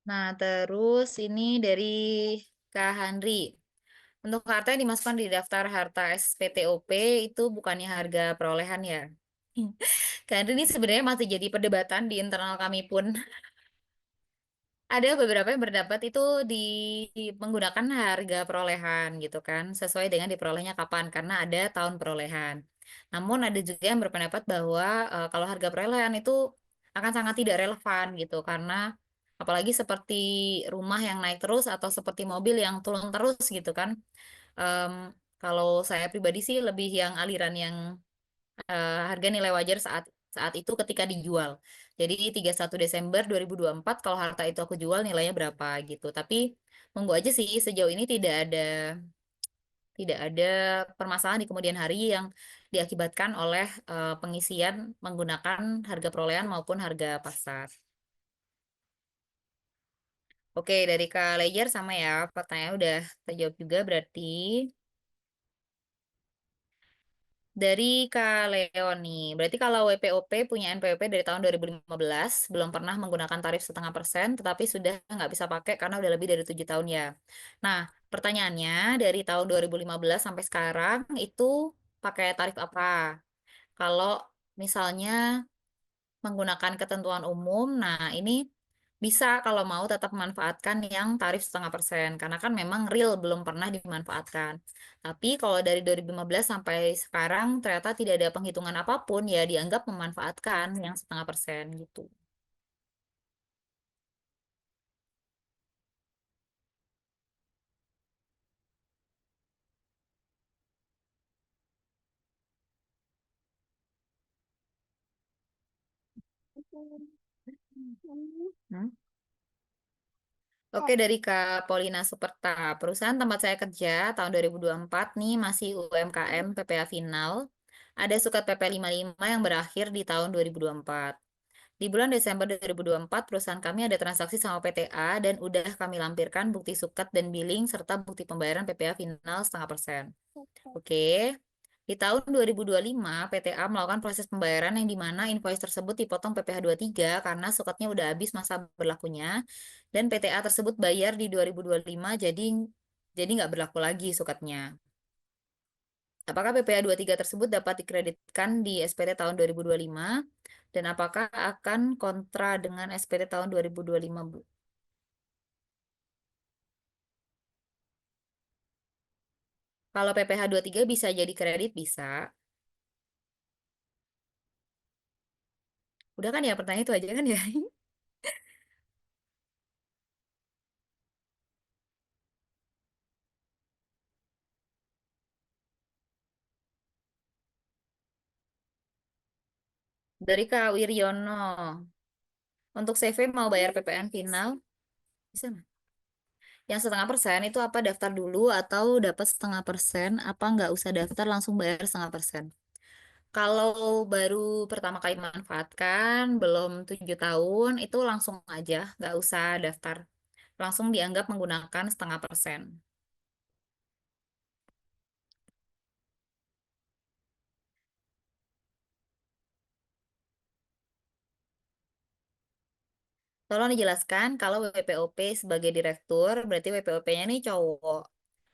Nah, terus ini dari Kak Handri. Untuk harta yang dimasukkan di daftar harta SPTOP itu bukannya harga perolehan ya. Kak Handri ini sebenarnya masih jadi perdebatan di internal kami pun. Ada beberapa yang berdapat itu di menggunakan harga perolehan gitu kan, sesuai dengan diperolehnya kapan, karena ada tahun perolehan. Namun ada juga yang berpendapat bahwa kalau harga perolehan itu akan sangat tidak relevan gitu, karena apalagi seperti rumah yang naik terus atau seperti mobil yang turun terus gitu kan. Em, Kalau saya pribadi sih lebih yang aliran yang harga nilai wajar saat saat itu ketika dijual. Jadi 31 Desember 2024 kalau harta itu aku jual nilainya berapa gitu. Tapi monggo aja sih, sejauh ini tidak ada permasalahan di kemudian hari yang diakibatkan oleh pengisian menggunakan harga perolehan maupun harga pasar. Oke, dari Kak Ledger sama ya, pertanyaan udah terjawab juga berarti. Dari Kak Leoni, berarti kalau WPOP punya NPWP dari tahun 2015, belum pernah menggunakan tarif setengah persen, tetapi sudah nggak bisa pakai karena udah lebih dari 7 tahun ya. Nah, pertanyaannya dari tahun 2015 sampai sekarang itu pakai tarif apa? Kalau misalnya menggunakan ketentuan umum, nah ini bisa kalau mau tetap memanfaatkan yang tarif setengah persen, karena kan memang real belum pernah dimanfaatkan. Tapi kalau dari 2015 sampai sekarang ternyata tidak ada penghitungan apapun, ya dianggap memanfaatkan yang setengah persen gitu. Hmm? Oke, dari Kak Paulina Superta. Perusahaan tempat saya kerja tahun 2024 nih masih UMKM PPA final. Ada sukat PP 55 yang berakhir di tahun 2024. Di bulan Desember 2024, perusahaan kami ada transaksi sama PTA dan udah kami lampirkan bukti sukat dan billing serta bukti pembayaran PPA final setengah persen. Oke. Di tahun 2025, PTA melakukan proses pembayaran yang di mana invoice tersebut dipotong PPh 23 karena sukatnya udah habis masa berlakunya dan PTA tersebut bayar di 2025 jadi nggak berlaku lagi sukatnya. Apakah PPh 23 tersebut dapat dikreditkan di SPT tahun 2025 dan apakah akan kontra dengan SPT tahun 2025, Bu? Kalau PPh 23 bisa jadi kredit bisa. Udah kan ya, pertanyaan itu aja kan ya. Dari Kak Wiryono. Untuk CV mau bayar PPN final, bisa nggak? Yang setengah persen itu apa daftar dulu atau dapat setengah persen, apa nggak usah daftar langsung bayar setengah persen? Kalau baru pertama kali manfaatkan, belum 7 tahun, itu langsung aja, nggak usah daftar. Langsung dianggap menggunakan setengah persen. Tolong dijelaskan kalau WPOP sebagai direktur, berarti WPOP-nya ini cowok.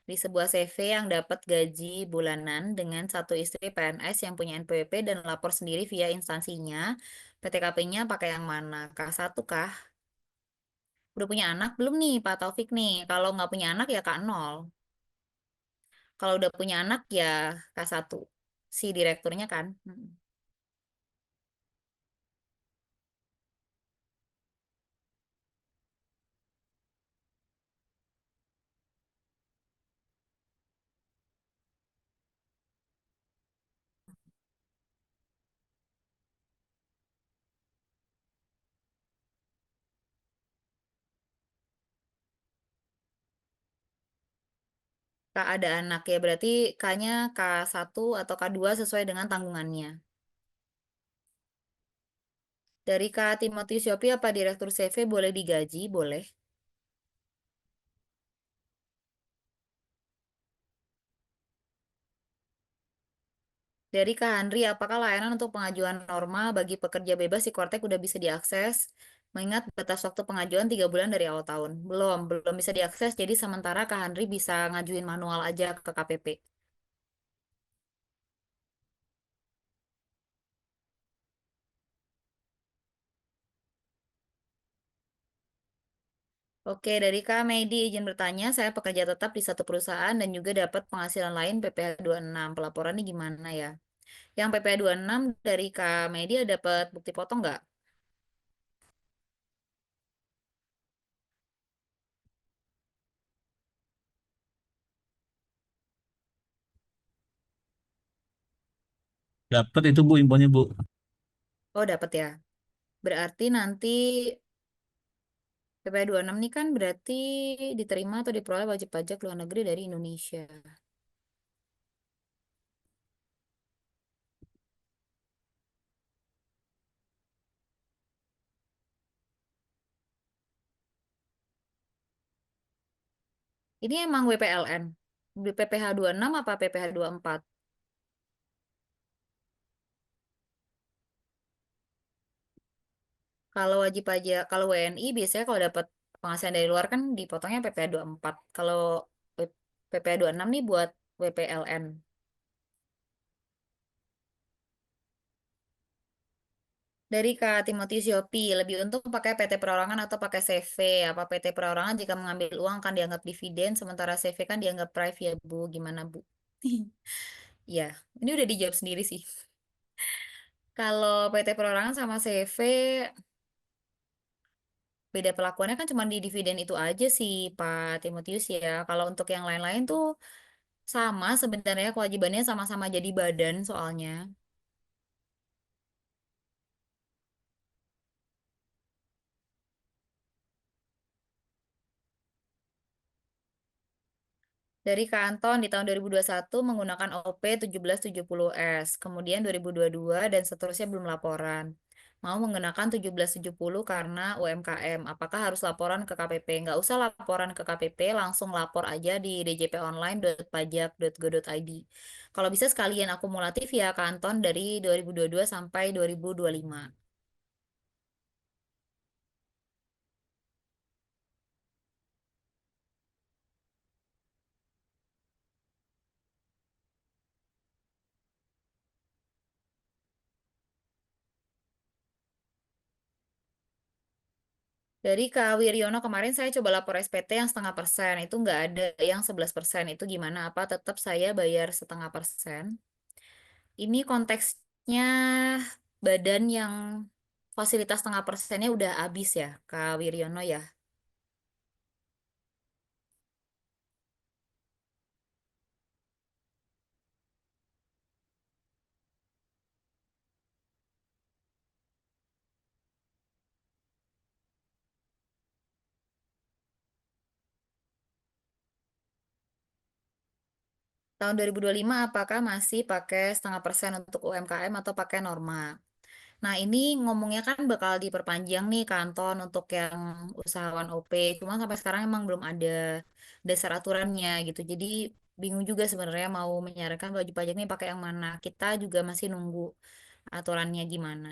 Di sebuah CV yang dapat gaji bulanan dengan satu istri PNS yang punya NPWP dan lapor sendiri via instansinya, PTKP-nya pakai yang mana? K1 kah? Udah punya anak belum nih Pak Taufik nih? Kalau nggak punya anak ya K0. Kalau udah punya anak ya K1 si direkturnya kan. Kak ada anak ya berarti K-nya K1 atau K2 sesuai dengan tanggungannya. Dari Kak Timothy Shopee apa Direktur CV boleh digaji? Boleh. Dari Kak Andri, apakah layanan untuk pengajuan normal bagi pekerja bebas di Kortek udah bisa diakses? Mengingat batas waktu pengajuan 3 bulan dari awal tahun. Belum bisa diakses, jadi sementara Kak Andri bisa ngajuin manual aja ke KPP. Oke, dari Kak Medi izin bertanya, saya pekerja tetap di satu perusahaan dan juga dapat penghasilan lain PPh 26. Pelaporannya gimana ya? Yang PPh 26 dari Kak Medi dapat bukti potong nggak? Dapat itu Bu infonya Bu. Oh, dapat ya. Berarti nanti PPh 26 ini kan berarti diterima atau diperoleh wajib pajak luar negeri dari Indonesia. Ini emang WPLN. PPh 26 apa PPh 24? Kalau wajib pajak, kalau WNI biasanya kalau dapat penghasilan dari luar kan dipotongnya PPh 24. Kalau PPh 26 nih buat WPLN. Dari Kak Timothy Shopee, lebih untung pakai PT Perorangan atau pakai CV? Apa PT Perorangan jika mengambil uang kan dianggap dividen, sementara CV kan dianggap private ya Bu? Gimana Bu? Ya, ini udah dijawab sendiri sih. Kalau PT Perorangan sama CV, beda pelakuannya kan cuma di dividen itu aja sih Pak Timotius ya. Kalau untuk yang lain-lain tuh sama sebenarnya kewajibannya sama-sama jadi badan soalnya. Dari Kanton di tahun 2021 menggunakan OP 1770S, kemudian 2022 dan seterusnya belum laporan. Mau menggunakan 1770 karena UMKM. Apakah harus laporan ke KPP? Nggak usah laporan ke KPP, langsung lapor aja di djponline.pajak.go.id. Kalau bisa sekalian akumulatif ya Kanton dari 2022 sampai 2025. Dari Kak Wiryono kemarin saya coba lapor SPT yang 0,5%, itu nggak ada yang 11%, itu gimana? Apa tetap saya bayar 0,5%? Ini konteksnya badan yang fasilitas 0,5%-nya udah habis ya, Kak Wiryono ya. Tahun 2025 apakah masih pakai 0,5% untuk UMKM atau pakai norma? Nah, ini ngomongnya kan bakal diperpanjang nih kanton untuk yang usahawan OP. Cuma sampai sekarang emang belum ada dasar aturannya gitu. Jadi bingung juga sebenarnya mau menyarankan wajib pajak nih pakai yang mana. Kita juga masih nunggu aturannya gimana.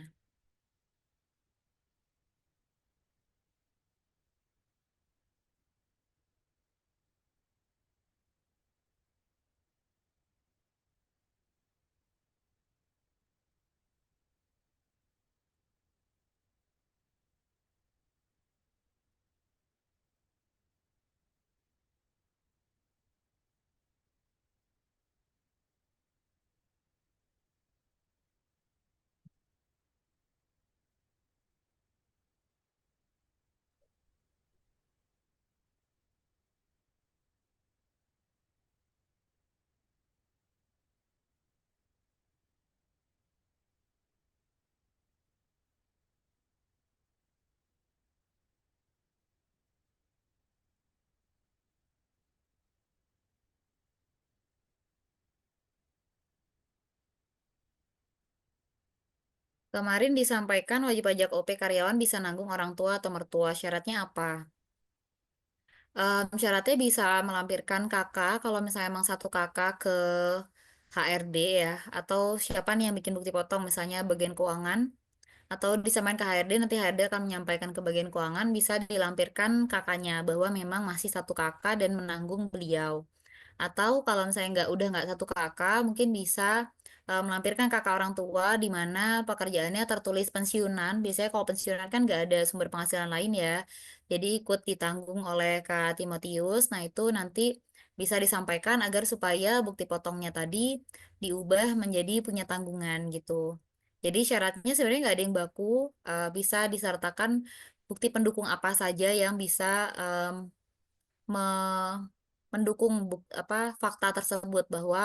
Kemarin disampaikan wajib pajak OP karyawan bisa nanggung orang tua atau mertua. Syaratnya apa? Syaratnya bisa melampirkan kakak kalau misalnya emang satu kakak ke HRD ya, atau siapa nih yang bikin bukti potong, misalnya bagian keuangan, atau disampaikan ke HRD, nanti HRD akan menyampaikan ke bagian keuangan, bisa dilampirkan kakaknya bahwa memang masih satu kakak dan menanggung beliau. Atau kalau misalnya udah nggak satu kakak, mungkin bisa melampirkan kakak orang tua di mana pekerjaannya tertulis pensiunan. Biasanya kalau pensiunan kan nggak ada sumber penghasilan lain ya. Jadi ikut ditanggung oleh Kak Timotius. Nah itu nanti bisa disampaikan agar supaya bukti potongnya tadi diubah menjadi punya tanggungan gitu. Jadi syaratnya sebenarnya nggak ada yang baku, bisa disertakan bukti pendukung apa saja yang bisa me- mendukung fakta tersebut bahwa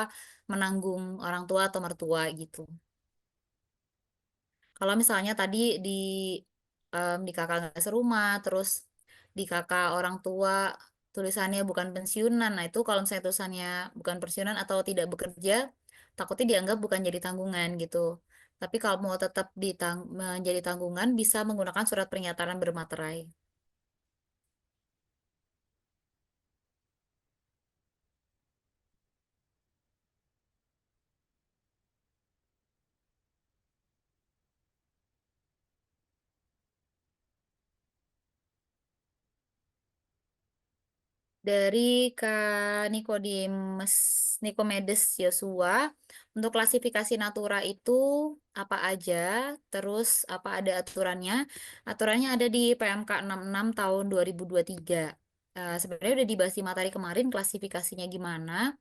menanggung orang tua atau mertua gitu. Kalau misalnya tadi di di kakak nggak serumah, terus di kakak orang tua tulisannya bukan pensiunan, nah itu kalau misalnya tulisannya bukan pensiunan atau tidak bekerja, takutnya dianggap bukan jadi tanggungan gitu. Tapi kalau mau tetap menjadi tanggungan, bisa menggunakan surat pernyataan bermaterai. Dari Kak Nikomedes Yosua, untuk klasifikasi Natura itu apa aja, terus apa ada aturannya? Aturannya ada di PMK 66 tahun 2023. Sebenarnya udah dibahas di materi kemarin klasifikasinya gimana.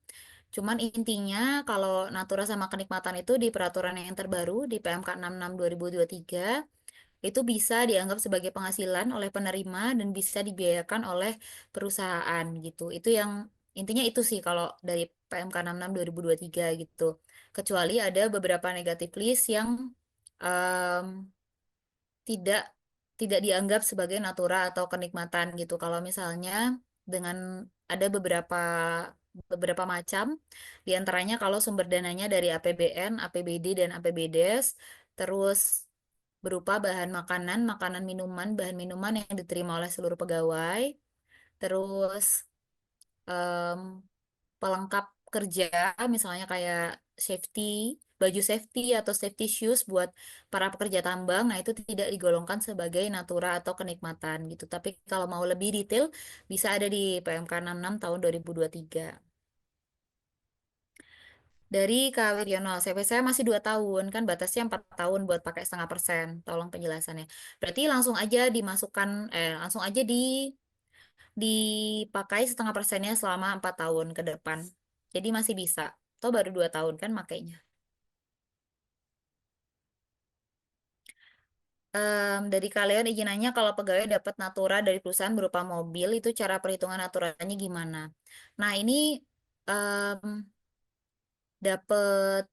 Cuman intinya kalau Natura sama kenikmatan itu di peraturan yang terbaru di PMK 66 2023 itu bisa dianggap sebagai penghasilan oleh penerima dan bisa dibiayakan oleh perusahaan gitu. Itu yang intinya itu sih kalau dari PMK 66 2023 gitu. Kecuali ada beberapa negatif list yang em, tidak tidak dianggap sebagai natura atau kenikmatan gitu. Kalau misalnya dengan ada beberapa macam, diantaranya kalau sumber dananya dari APBN, APBD dan APBDes, terus berupa bahan makanan, makanan minuman, bahan minuman yang diterima oleh seluruh pegawai, terus em, pelengkap kerja, misalnya kayak safety, baju safety atau safety shoes buat para pekerja tambang, nah itu tidak digolongkan sebagai natura atau kenikmatan gitu. Tapi kalau mau lebih detail, bisa ada di PMK 66 tahun 2023. Dari Kak Wiryono, CP saya masih 2 tahun, kan batasnya 4 tahun buat pakai 0,5%. Tolong penjelasannya. Berarti langsung aja dipakai 0,5%-nya selama 4 tahun ke depan. Jadi masih bisa. Atau baru 2 tahun kan makainya. Dari kalian izinannya kalau pegawai dapat natura dari perusahaan berupa mobil, itu cara perhitungan naturanya gimana? Nah, ini em, dapat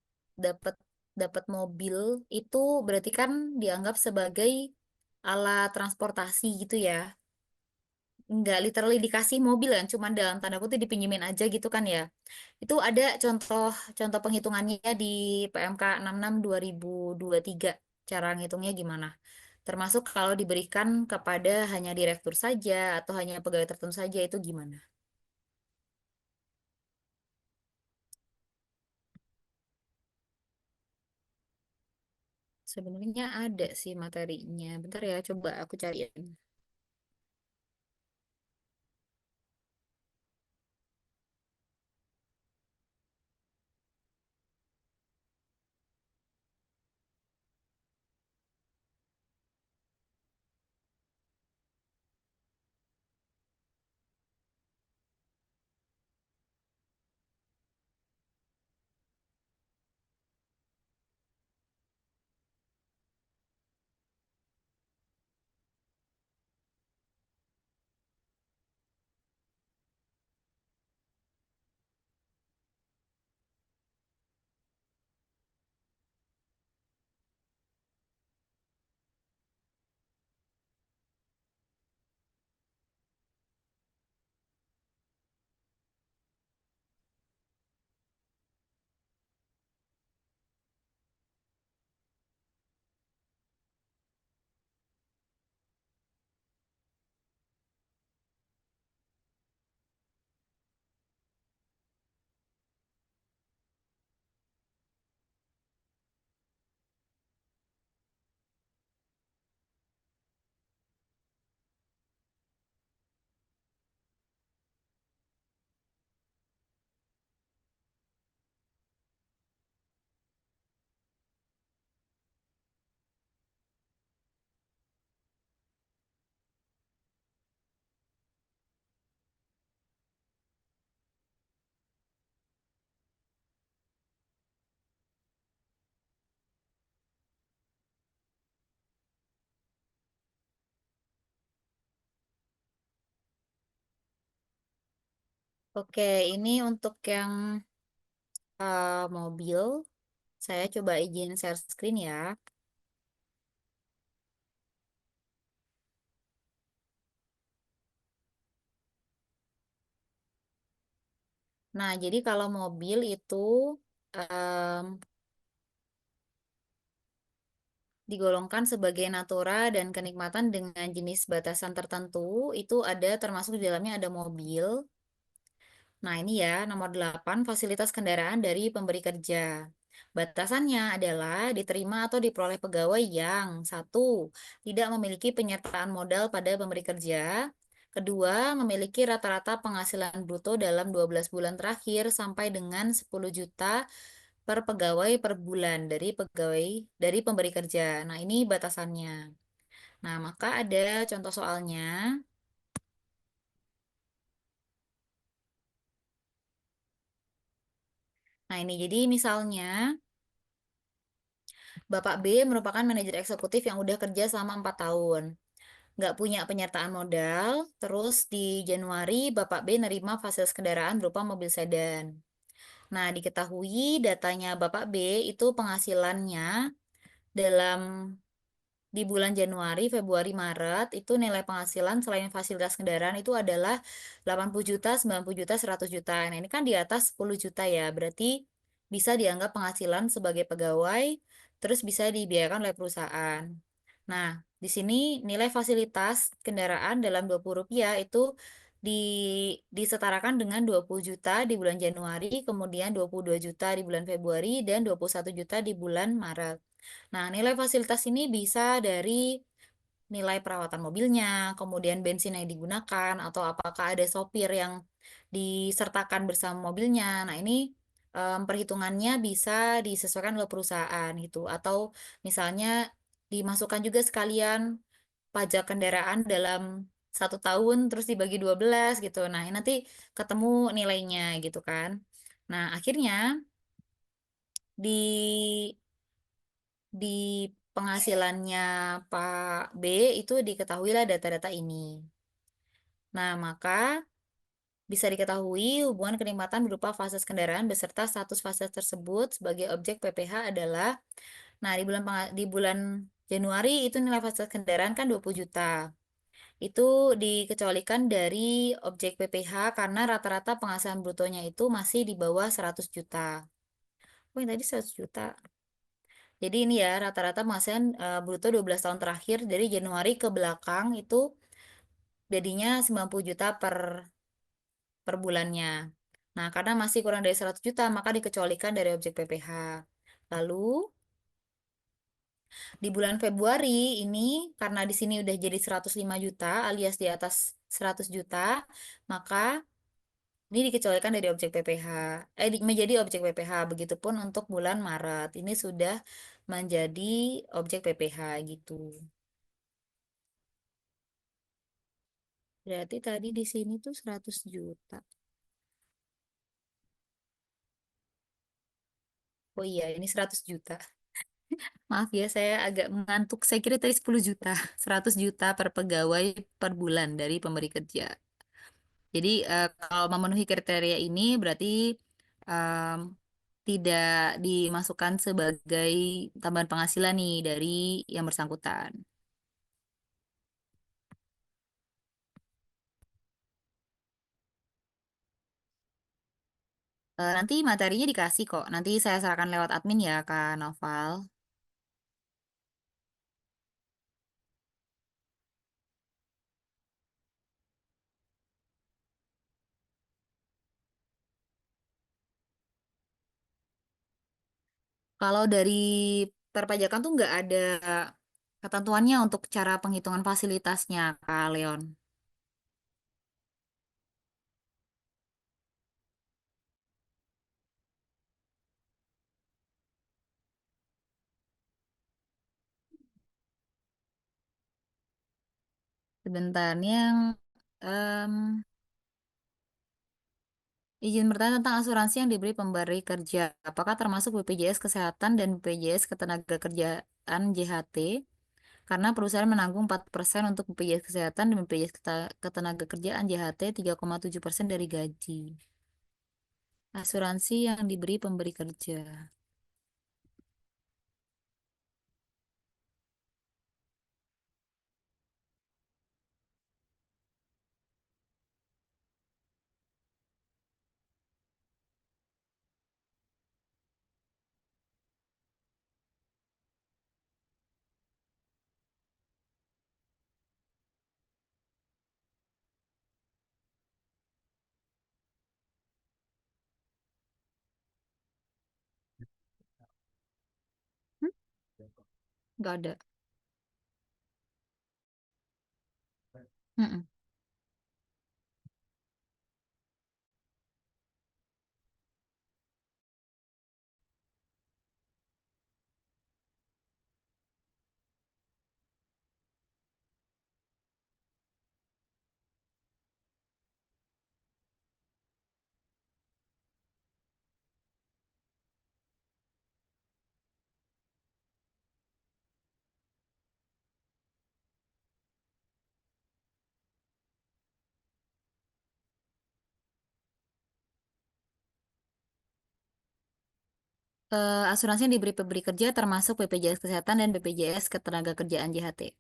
dapat dapat mobil itu berarti kan dianggap sebagai alat transportasi gitu ya. Nggak literally dikasih mobil kan, cuma dalam tanda kutip dipinjemin aja gitu kan ya. Itu ada contoh contoh penghitungannya di PMK 66 2023. Cara ngitungnya gimana? Termasuk kalau diberikan kepada hanya direktur saja atau hanya pegawai tertentu saja itu gimana? Sebenarnya ada sih materinya. Bentar ya, coba aku cariin. Oke, ini untuk yang mobil, saya coba izin share screen ya. Nah, jadi kalau mobil itu em, digolongkan sebagai natura dan kenikmatan dengan jenis batasan tertentu, itu ada termasuk di dalamnya ada mobil. Nah, ini ya, nomor 8 fasilitas kendaraan dari pemberi kerja. Batasannya adalah diterima atau diperoleh pegawai yang satu, tidak memiliki penyertaan modal pada pemberi kerja. Kedua, memiliki rata-rata penghasilan bruto dalam 12 bulan terakhir sampai dengan 10 juta per pegawai per bulan dari pemberi kerja. Nah, ini batasannya. Nah, maka ada contoh soalnya. Nah, ini jadi misalnya Bapak B merupakan manajer eksekutif yang udah kerja selama 4 tahun. Nggak punya penyertaan modal, terus di Januari Bapak B nerima fasilitas kendaraan berupa mobil sedan. Nah, diketahui datanya Bapak B itu penghasilannya dalam di bulan Januari, Februari, Maret itu nilai penghasilan selain fasilitas kendaraan itu adalah 80 juta, 90 juta, 100 juta. Nah, ini kan di atas 10 juta ya. Berarti bisa dianggap penghasilan sebagai pegawai, terus bisa dibiayakan oleh perusahaan. Nah, di sini nilai fasilitas kendaraan dalam Rp20 itu di, disetarakan dengan 20 juta di bulan Januari, kemudian 22 juta di bulan Februari, dan 21 juta di bulan Maret. Nah, nilai fasilitas ini bisa dari nilai perawatan mobilnya, kemudian bensin yang digunakan, atau apakah ada sopir yang disertakan bersama mobilnya. Nah, ini perhitungannya bisa disesuaikan oleh perusahaan gitu. Atau misalnya dimasukkan juga sekalian pajak kendaraan dalam 1 tahun, terus dibagi 12 gitu. Nah, ini nanti ketemu nilainya gitu kan. Nah, akhirnya di di penghasilannya Pak B itu diketahuilah data-data ini. Nah, maka bisa diketahui hubungan kenikmatan berupa fasilitas kendaraan beserta status fasilitas tersebut sebagai objek PPh adalah, nah di bulan Januari itu nilai fasilitas kendaraan kan 20 juta. Itu dikecualikan dari objek PPh karena rata-rata penghasilan brutonya itu masih di bawah 100 juta. Oh, yang tadi 100 juta. Jadi ini ya rata-rata penghasilan bruto 12 tahun terakhir dari Januari ke belakang itu jadinya 90 juta per bulannya. Nah, karena masih kurang dari 100 juta maka dikecualikan dari objek PPh. Lalu di bulan Februari ini karena di sini udah jadi 105 juta alias di atas 100 juta, maka ini dikecualikan dari objek PPh. Menjadi objek PPh. Begitupun untuk bulan Maret. Ini sudah menjadi objek PPh gitu. Berarti tadi di sini tuh 100 juta. Oh iya, ini 100 juta. Maaf ya, saya agak mengantuk. Saya kira tadi 10 juta. 100 juta per pegawai per bulan dari pemberi kerja. Jadi kalau memenuhi kriteria ini berarti em, tidak dimasukkan sebagai tambahan penghasilan nih dari yang bersangkutan. Nanti materinya dikasih kok. Nanti saya serahkan lewat admin ya, Kak Noval. Kalau dari perpajakan tuh nggak ada ketentuannya untuk cara penghitungan fasilitasnya, Kak Leon. Sebentar, ini yang em, izin bertanya tentang asuransi yang diberi pemberi kerja. Apakah termasuk BPJS Kesehatan dan BPJS Ketenagakerjaan JHT? karena perusahaan menanggung 4% untuk BPJS Kesehatan dan BPJS Ketenagakerjaan JHT 3,7% dari gaji. Asuransi yang diberi pemberi kerja. Hmm? Nggak ada. Mm-mm. Asuransi yang diberi pemberi kerja termasuk BPJS Kesehatan dan BPJS Ketenagakerjaan JHT.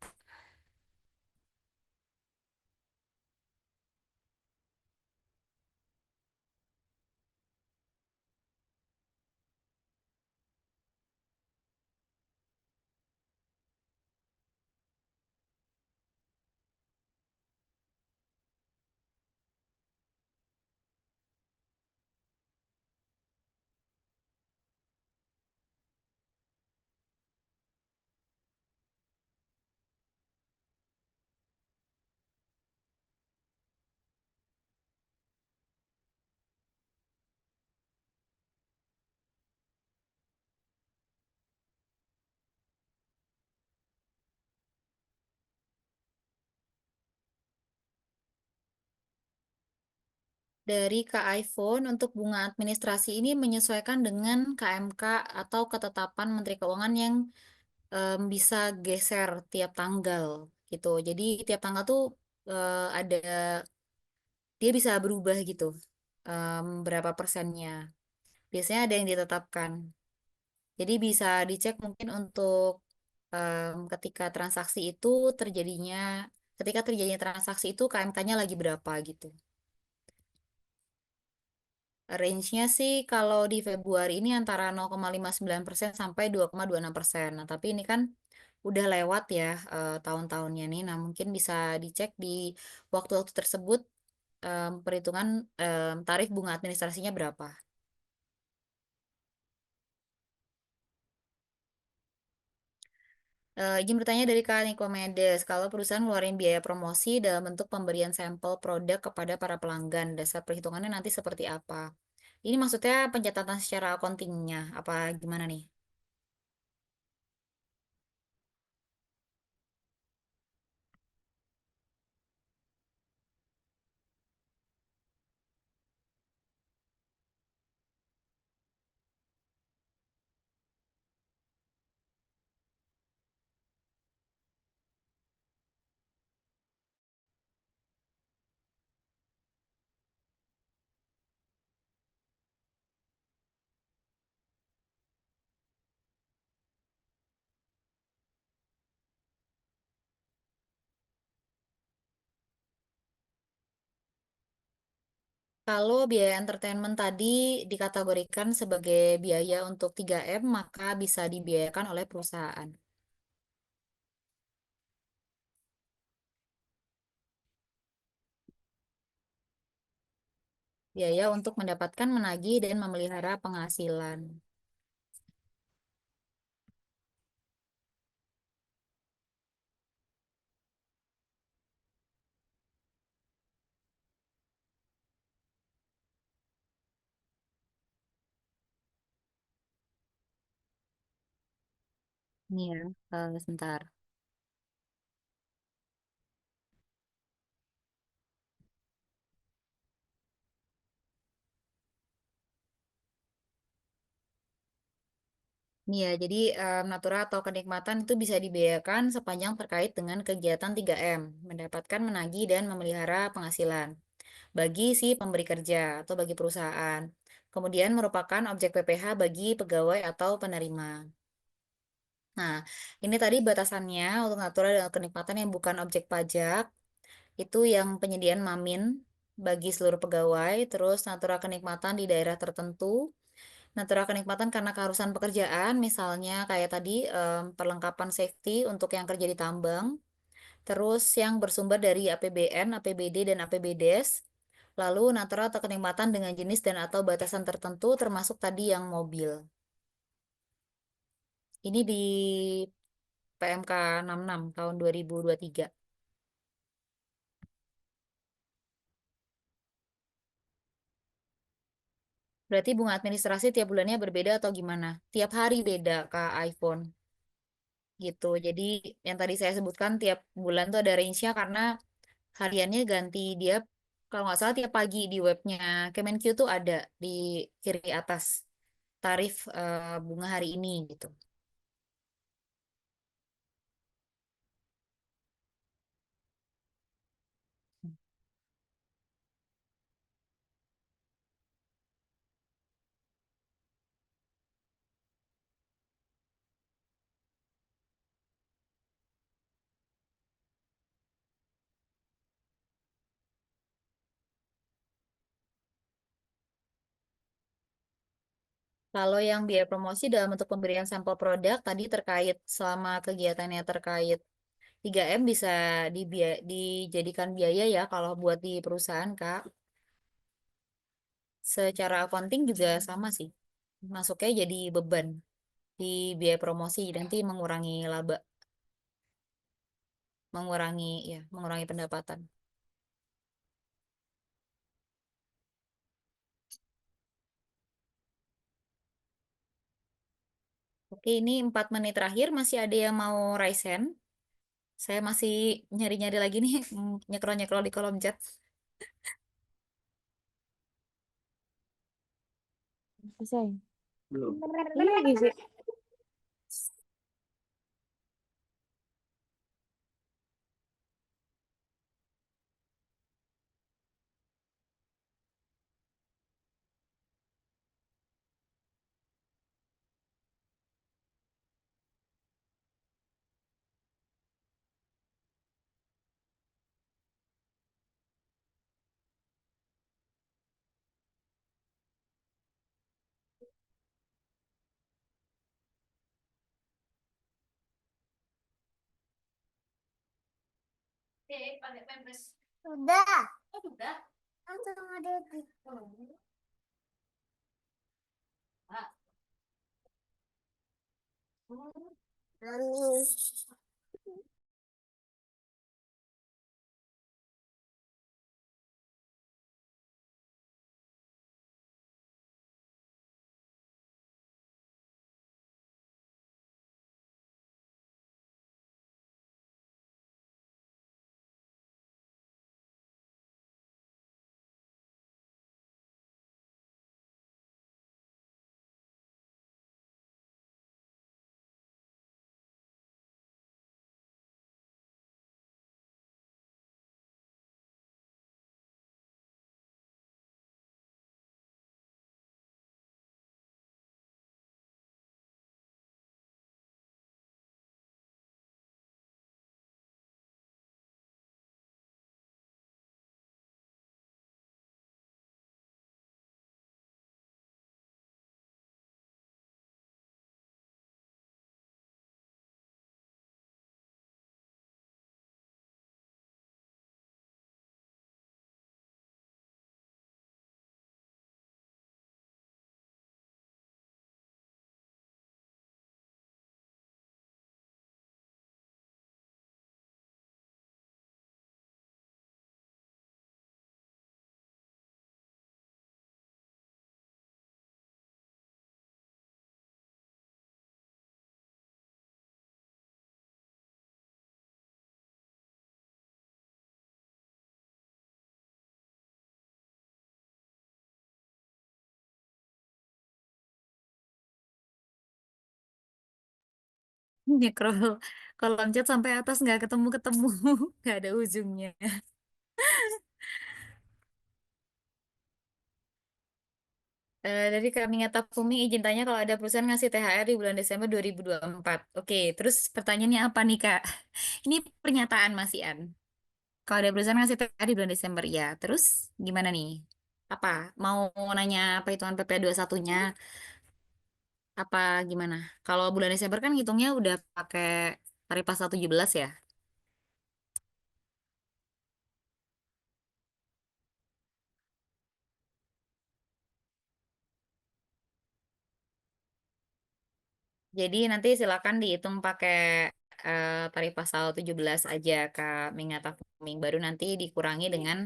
Dari iPhone untuk bunga administrasi ini menyesuaikan dengan KMK atau ketetapan Menteri Keuangan yang bisa geser tiap tanggal gitu. Jadi tiap tanggal tuh ada dia bisa berubah gitu berapa persennya. Biasanya ada yang ditetapkan. Jadi bisa dicek mungkin untuk ketika transaksi itu terjadinya ketika terjadinya transaksi itu KMK-nya lagi berapa gitu. Range-nya sih kalau di Februari ini antara 0,59% sampai 2,26%. Nah, tapi ini kan udah lewat ya tahun-tahunnya nih. Nah, mungkin bisa dicek di waktu-waktu tersebut perhitungan tarif bunga administrasinya berapa. Izin bertanya dari Kak Nikomedes, kalau perusahaan ngeluarin biaya promosi dalam bentuk pemberian sampel produk kepada para pelanggan, dasar perhitungannya nanti seperti apa? Ini maksudnya pencatatan secara accounting-nya, apa gimana nih? Kalau biaya entertainment tadi dikategorikan sebagai biaya untuk 3M, maka bisa dibiayakan oleh perusahaan. Biaya untuk mendapatkan, menagih, dan memelihara penghasilan. Ini ya, sebentar. Iya, jadi natura atau kenikmatan itu bisa dibiayakan sepanjang terkait dengan kegiatan 3M, mendapatkan, menagih, dan memelihara penghasilan bagi si pemberi kerja atau bagi perusahaan. Kemudian merupakan objek PPh bagi pegawai atau penerima. Nah, ini tadi batasannya untuk natura dan kenikmatan yang bukan objek pajak, itu yang penyediaan Mamin bagi seluruh pegawai, terus natura kenikmatan di daerah tertentu, natura kenikmatan karena keharusan pekerjaan, misalnya kayak tadi perlengkapan safety untuk yang kerja di tambang, terus yang bersumber dari APBN, APBD, dan APBDes, lalu natura atau kenikmatan dengan jenis dan atau batasan tertentu termasuk tadi yang mobil. Ini di PMK 66 tahun 2023. Berarti bunga administrasi tiap bulannya berbeda atau gimana? Tiap hari beda, Kak, iPhone. Gitu. Jadi yang tadi saya sebutkan tiap bulan tuh ada range-nya karena hariannya ganti dia, kalau nggak salah tiap pagi di webnya Kemenq tuh ada di kiri atas tarif bunga hari ini gitu. Kalau yang biaya promosi dalam bentuk pemberian sampel produk tadi terkait selama kegiatannya terkait 3M bisa dijadikan biaya ya kalau buat di perusahaan, Kak. Secara accounting juga sama sih. Masuknya jadi beban di biaya promosi nanti mengurangi laba, mengurangi pendapatan. Oke, ini 4 menit terakhir masih ada yang mau raise hand. Saya masih nyari-nyari lagi nih, nyekrol-nyekrol di kolom chat. Selesai. Belum. Iya, gizi. Pakai pempes. Sudah. Sudah. Langsung ada di. Lalu. Nyekrol kolom chat sampai atas nggak ketemu-ketemu, nggak ada ujungnya. Dari kami Ngata Fumi izin tanya kalau ada perusahaan ngasih THR di bulan Desember 2024. Oke, terus pertanyaannya apa nih Kak? Ini pernyataan Mas Ian. Kalau ada perusahaan ngasih THR di bulan Desember, ya. Terus gimana nih? Apa? Mau nanya perhitungan PP 21-nya? Apa gimana? Kalau bulan Desember kan hitungnya udah pakai tarif pasal 17 ya. Jadi nanti silakan dihitung pakai tarif pasal 17 aja Kak Mingata Fuming. Baru nanti dikurangi dengan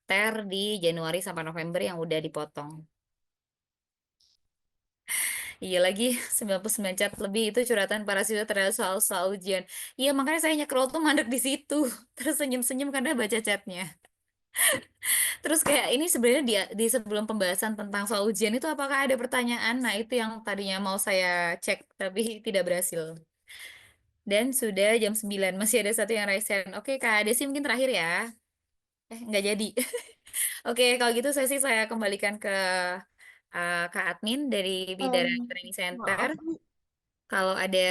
TER di Januari sampai November yang udah dipotong. Iya lagi 99 chat lebih itu curhatan para siswa terhadap soal-soal ujian. Iya makanya saya nyekrol tuh mandek di situ. Terus senyum-senyum karena baca chatnya. Terus kayak ini sebenarnya di sebelum pembahasan tentang soal ujian itu apakah ada pertanyaan? Nah itu yang tadinya mau saya cek tapi tidak berhasil. Dan sudah jam 9 masih ada satu yang raise hand. Oke Kak Desi mungkin terakhir ya. Nggak jadi. Oke kalau gitu saya kembalikan ke Kak Admin dari Bidara Training Center. Maaf, Bu. Kalau ada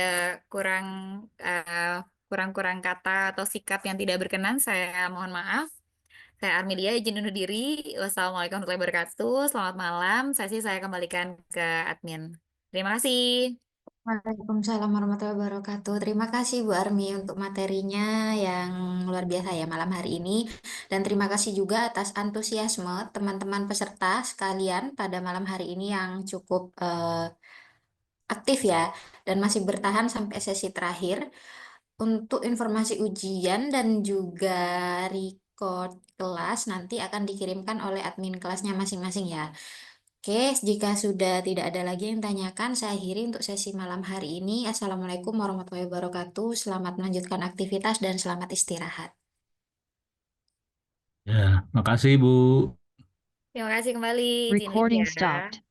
kurang eh, kurang-kurang kata atau sikap yang tidak berkenan, saya mohon maaf. Saya Armilia izin undur diri. Wassalamualaikum warahmatullahi wabarakatuh. Selamat malam. Saya kembalikan ke admin. Terima kasih. Waalaikumsalam warahmatullahi wabarakatuh. Terima kasih Bu Armi untuk materinya yang luar biasa ya malam hari ini. Dan terima kasih juga atas antusiasme teman-teman peserta sekalian pada malam hari ini yang cukup aktif ya dan masih bertahan sampai sesi terakhir. Untuk informasi ujian dan juga record kelas nanti akan dikirimkan oleh admin kelasnya masing-masing ya. Oke, jika sudah tidak ada lagi yang tanyakan, saya akhiri untuk sesi malam hari ini. Assalamualaikum warahmatullahi wabarakatuh. Selamat melanjutkan aktivitas dan selamat istirahat. Ya, makasih Bu. Terima kasih kembali. Izin Recording ya. stopped.